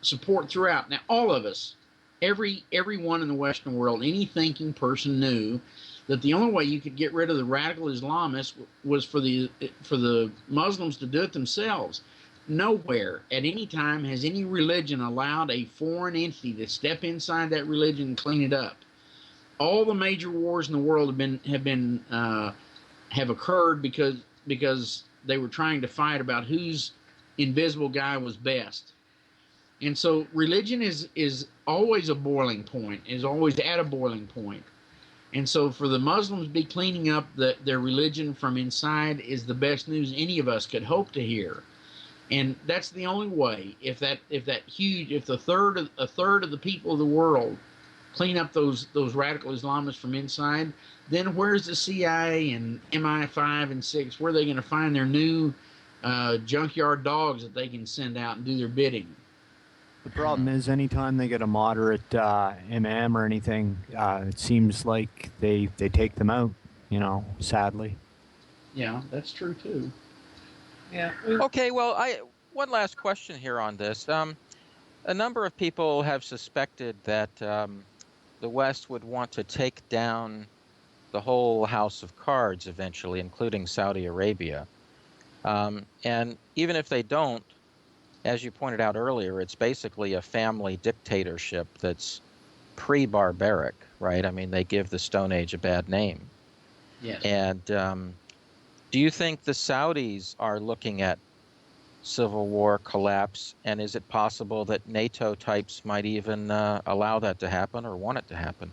support throughout. Now, all of us, everyone in the Western world, any thinking person knew that the only way you could get rid of the radical Islamists was for the Muslims to do it themselves. Nowhere at any time has any religion allowed a foreign entity to step inside that religion and clean it up. All the major wars in the world have occurred because they were trying to fight about whose invisible guy was best. And so religion is always a boiling point, is always at a boiling point. And so for the Muslims to be cleaning up their religion from inside is the best news any of us could hope to hear. And that's the only way. If a third of the people of the world clean up those radical Islamists from inside, then where's the CIA and MI5 and 6? Where are they going to find their new junkyard dogs that they can send out and do their bidding? The problem is, anytime they get a moderate MM or anything, it seems like they take them out. Sadly. Yeah, that's true too. Yeah. Okay, well, one last question here on this. A number of people have suspected that the West would want to take down the whole house of cards eventually, including Saudi Arabia. And even if they don't, as you pointed out earlier, it's basically a family dictatorship that's pre-barbaric, right? I mean, they give the Stone Age a bad name. Yes. And do you think the Saudis are looking at civil war collapse? And is it possible that NATO types might even allow that to happen or want it to happen?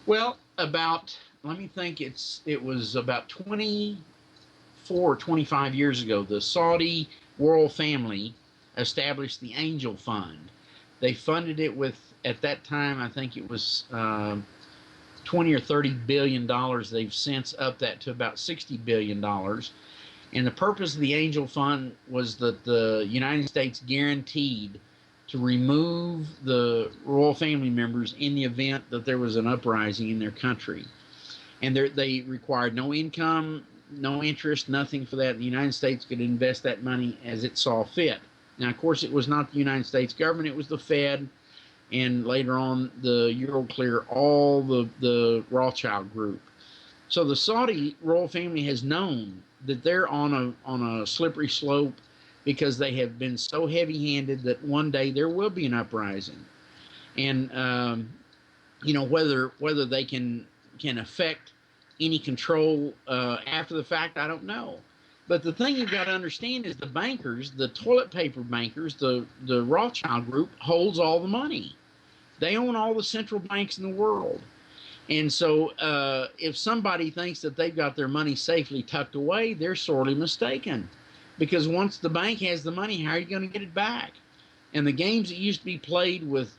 Well, let me think, it was about 24 or 25 years ago, the Saudi royal family established the Angel Fund. They funded it with, at that time, I think it was 20 or 30 billion dollars. They've since upped that to about 60 billion dollars. And the purpose of the Angel Fund was that the United States guaranteed to remove the royal family members in the event that there was an uprising in their country. And they required no income, no interest, nothing for that. The United States could invest that money as it saw fit. Now, of course, it was not the United States government, it was the Fed, and later on the Euroclear, all the Rothschild group. So the Saudi royal family has known that they're on a slippery slope because they have been so heavy-handed that one day there will be an uprising. And, whether they can affect any control after the fact, I don't know. But the thing you've got to understand is the bankers, the toilet paper bankers, the Rothschild group holds all the money. They own all the central banks in the world. And so if somebody thinks that they've got their money safely tucked away, they're sorely mistaken. Because once the bank has the money, how are you going to get it back? And the games that used to be played with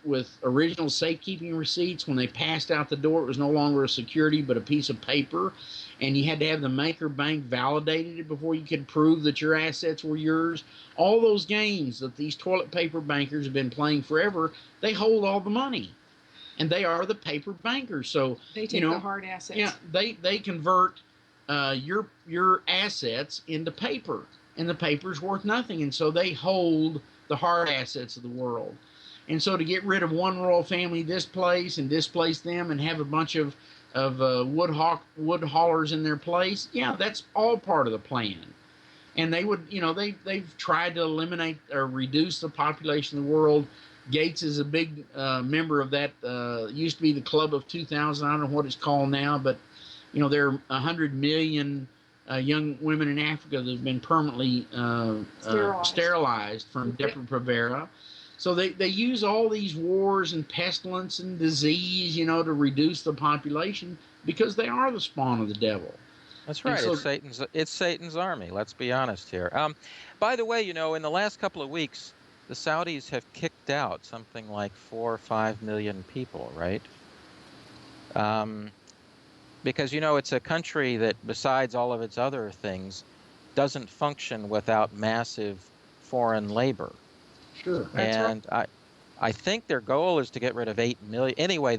original safekeeping receipts, when they passed out the door, it was no longer a security but a piece of paper. And you had to have the maker bank validated it before you could prove that your assets were yours. All those games that these toilet paper bankers have been playing forever, they hold all the money. And they are the paper bankers. So they take the hard assets. Yeah, they convert your assets into paper, and the paper's worth nothing. And so they hold the hard assets of the world. And so to get rid of one royal family this place and displace them and have a bunch of wood haulers in their place, yeah, that's all part of the plan. And they would, they've tried to eliminate or reduce the population of the world. Gates is a big member of that. Used to be the Club of 2000. I don't know what it's called now, but there are 100 million young women in Africa that have been permanently sterilized from Depo-Provera. So they use all these wars and pestilence and disease, to reduce the population because they are the spawn of the devil. That's right. So, it's Satan's army. Let's be honest here. By the way, in the last couple of weeks, the Saudis have kicked out something like 4 or 5 million people, right? Because it's a country that, besides all of its other things, doesn't function without massive foreign labor. Sure. And right. I think their goal is to get rid of 8 million. Anyway,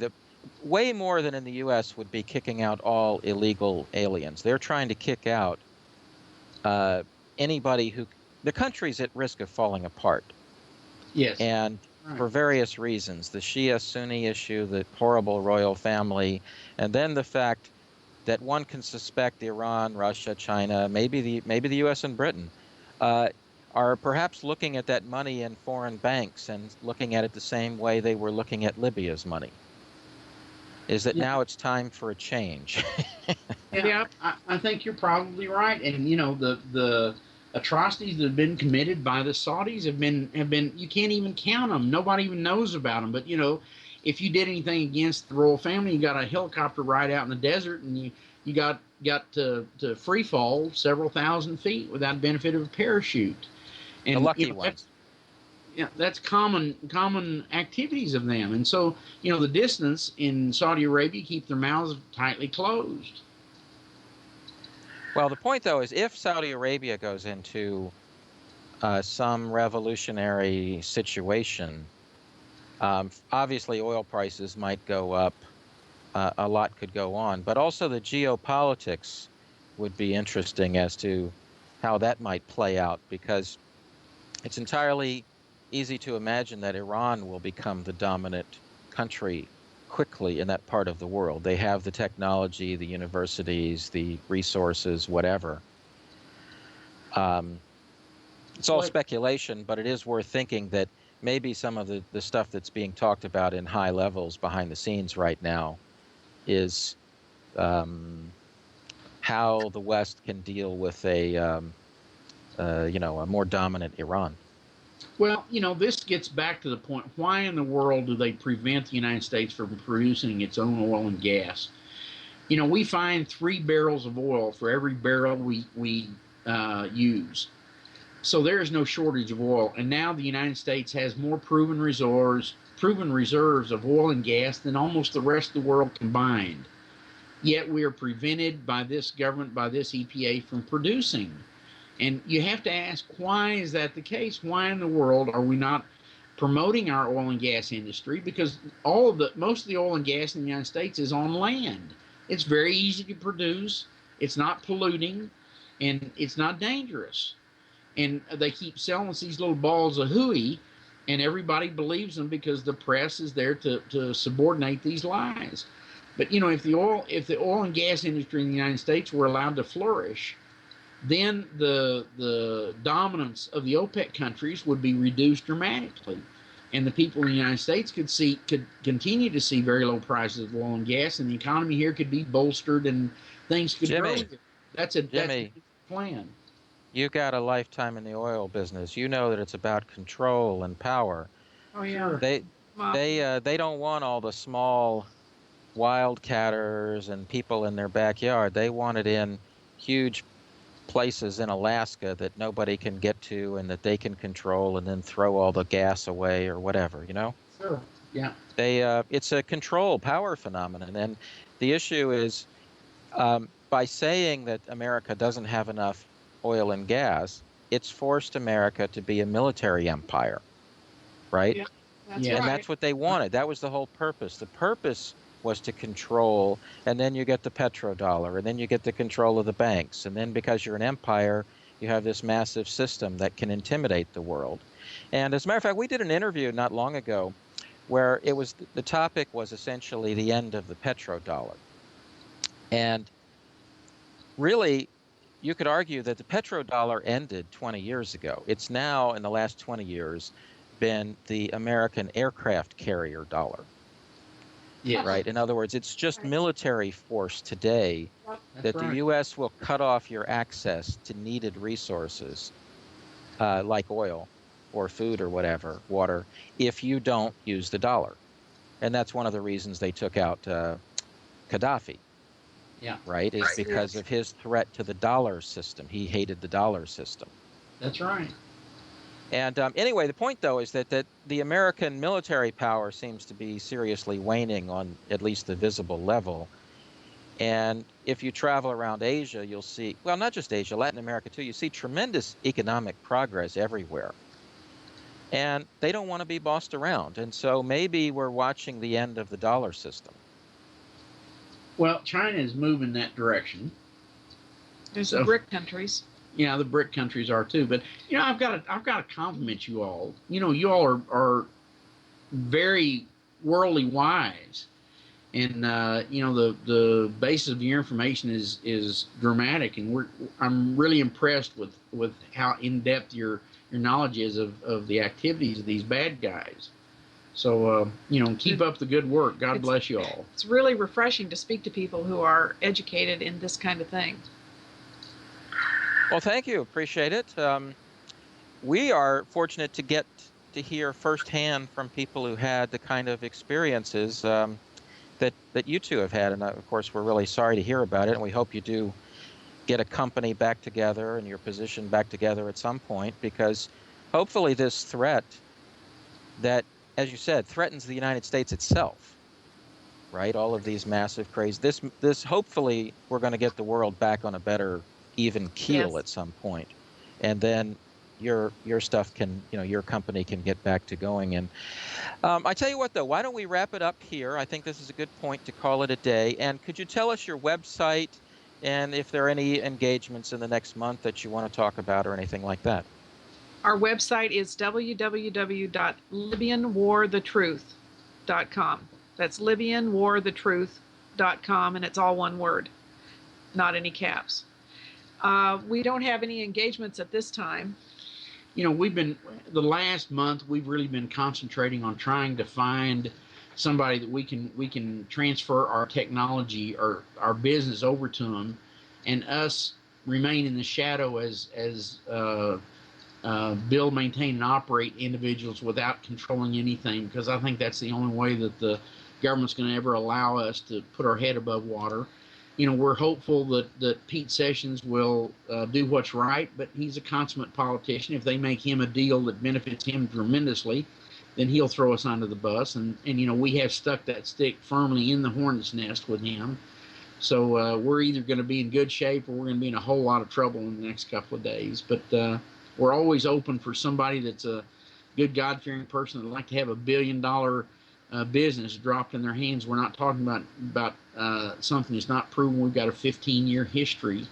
way more than in the U.S. would be kicking out all illegal aliens. They're trying to kick out anybody the country's at risk of falling apart. Yes. And for various reasons, the Shia-Sunni issue, the horrible royal family, and then the fact that one can suspect Iran, Russia, China, maybe the U.S. and Britain, are perhaps looking at that money in foreign banks and looking at it the same way they were looking at Libya's money. Is that now it's time for a change? Yeah, I think you're probably right. And the atrocities that have been committed by the Saudis have been you can't even count them. Nobody even knows about them. But if you did anything against the royal family, you got a helicopter ride out in the desert, and you got to free fall several thousand feet without the benefit of a parachute. And the lucky ones. That's common activities of them. And so, the dissidents in Saudi Arabia keep their mouths tightly closed. Well, the point, though, is if Saudi Arabia goes into some revolutionary situation, obviously oil prices might go up, a lot could go on, but also the geopolitics would be interesting as to how that might play out, because it's entirely easy to imagine that Iran will become the dominant country quickly in that part of the world. They have the technology, the universities, the resources, whatever. It's all speculation, but it is worth thinking that maybe some of the stuff that's being talked about in high levels behind the scenes right now is how the West can deal with a more dominant Iran. Well, this gets back to the point, why in the world do they prevent the United States from producing its own oil and gas? We find 3 barrels of oil for every barrel we use. So there is no shortage of oil. And now the United States has more proven reserves of oil and gas than almost the rest of the world combined. Yet we are prevented by this government, by this EPA, from producing. And you have to ask, why is that the case? Why in the world are we not promoting our oil and gas industry? Because most of the oil and gas in the United States is on land. It's very easy to produce. It's not polluting, and it's not dangerous. And they keep selling us these little balls of hooey, and everybody believes them because the press is there to subordinate these lies. But if the oil and gas industry in the United States were allowed to flourish, then the dominance of the OPEC countries would be reduced dramatically, and the people in the United States could continue to see very low prices of oil and gas, and the economy here could be bolstered, and things could grow. That's a plan. You got a lifetime in the oil business. You know that it's about control and power. Oh yeah. They don't want all the small wildcatters and people in their backyard. They want it in huge places in Alaska that nobody can get to and that they can control, and then throw all the gas away or whatever, Sure. Yeah. It's a control power phenomenon. And the issue is, by saying that America doesn't have enough oil and gas, it's forced America to be a military empire, right? Yeah, that's Yeah. right. And that's what they wanted. That was the whole purpose. The purpose was to control, and then you get the petrodollar, and then you get the control of the banks, and then because you're an empire, you have this massive system that can intimidate the world. And as a matter of fact, we did an interview not long ago where the topic was essentially the end of the petrodollar. And really, you could argue that the petrodollar ended 20 years ago. It's now, in the last 20 years, been the American aircraft carrier dollar. Yes. Right? In other words, it's just military force today that right. the U.S. will cut off your access to needed resources like oil or food or whatever, water, if you don't use the dollar. And that's one of the reasons they took out Gaddafi. Yeah. Right? Is because of his threat to the dollar system. He hated the dollar system. That's right. And anyway, the point, though, is that the American military power seems to be seriously waning on at least the visible level. And if you travel around Asia, you'll see, well, not just Asia, Latin America, too, you see tremendous economic progress everywhere. And they don't want to be bossed around. And so maybe we're watching the end of the dollar system. Well, China is moving that direction. There's the BRIC countries. Yeah, the BRIC countries are too. But I've got to compliment you all. You all are very worldly wise, and the basis of your information is dramatic, and I'm really impressed with how in depth your knowledge is of the activities of these bad guys. So keep up the good work. God bless you all. It's really refreshing to speak to people who are educated in this kind of thing. Well, thank you. Appreciate it. We are fortunate to get to hear firsthand from people who had the kind of experiences that you two have had. And of course, we're really sorry to hear about it. And we hope you do get a company back together and your position back together at some point, because hopefully this threat that, as you said, threatens the United States itself, right? All of these massive craze. This hopefully we're going to get the world back on a better even keel at some point, and then your stuff can, your company can get back to going. And I tell you what, though, why don't we wrap it up here? I think this is a good point to call it a day. And could you tell us your website and if there are any engagements in the next month that you want to talk about or anything like that? Our website is www.libyanwarthetruth.com. That's libyanwarthetruth.com, and it's all one word, not any caps. We don't have any engagements at this time. The last month we've really been concentrating on trying to find somebody that we can transfer our technology or our business over to them, and us remain in the shadow as build, maintain, and operate individuals without controlling anything, because I think that's the only way that the government's going to ever allow us to put our head above water. We're hopeful that Pete Sessions will do what's right, but he's a consummate politician. If they make him a deal that benefits him tremendously, then he'll throw us under the bus. And we have stuck that stick firmly in the hornet's nest with him. So we're either going to be in good shape or we're going to be in a whole lot of trouble in the next couple of days. But we're always open for somebody that's a good God-fearing person that'd like to have $1 billion business dropped in their hands. We're not talking about something that's not proven. We've got a 15-year history,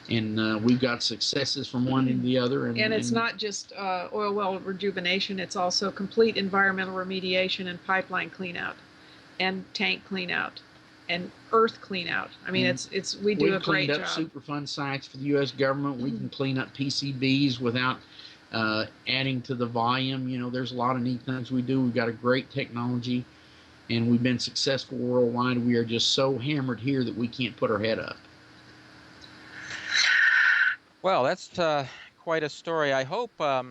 and we've got successes from one to the other. And it's not just oil well rejuvenation. It's also complete environmental remediation and pipeline cleanout and tank cleanout and earth cleanout. I mean, we do a great job. We've cleaned up Superfund sites for the U.S. government. We can clean up PCBs without adding to the volume. There's a lot of neat things we do. We've got a great technology, and we've been successful worldwide. We are just so hammered here that we can't put our head up. Well, that's quite a story. I hope that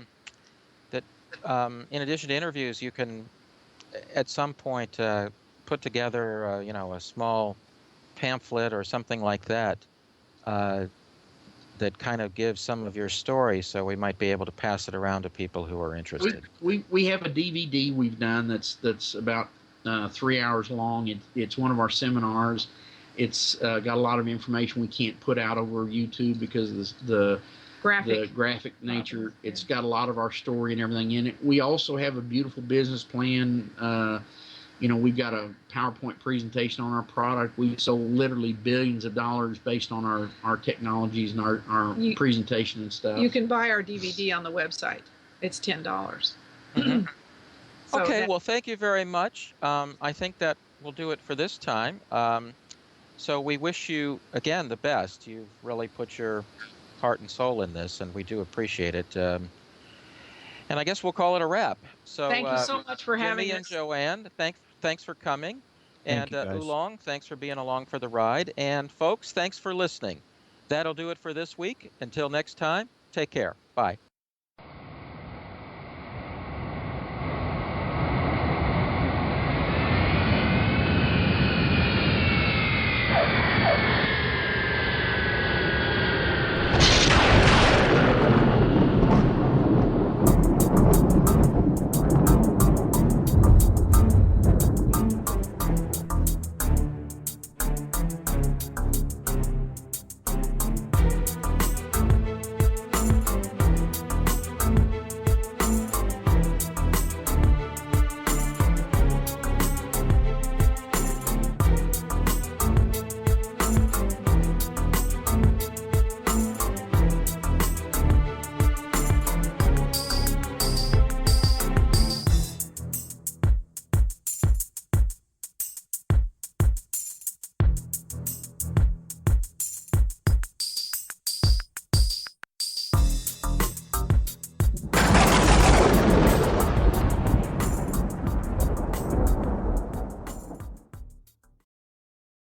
in addition to interviews, you can at some point put together, a small pamphlet or something like that that kind of gives some of your story, so we might be able to pass it around to people who are interested. We have a DVD we've done that's about 3 hours long. It's one of our seminars. It's got a lot of information we can't put out over YouTube because of the graphic nature. It's got a lot of our story and everything in it. We also have a beautiful business plan. We've got a PowerPoint presentation on our product. We've sold literally billions of dollars based on our technologies and our presentation and stuff. You can buy our DVD on the website. it's $10. Mhm. So Okay, that- well, thank you very much. I think that will do it for this time. So we wish you, again, the best. You've really put your heart and soul in this, and we do appreciate it. And I guess we'll call it a wrap. So, thank you so much for having Jimmy and us. Joanne, thanks for coming. Thank And you, guys. Oolong, thanks for being along for the ride. And folks, thanks for listening. That'll do it for this week. Until next time, take care. Bye.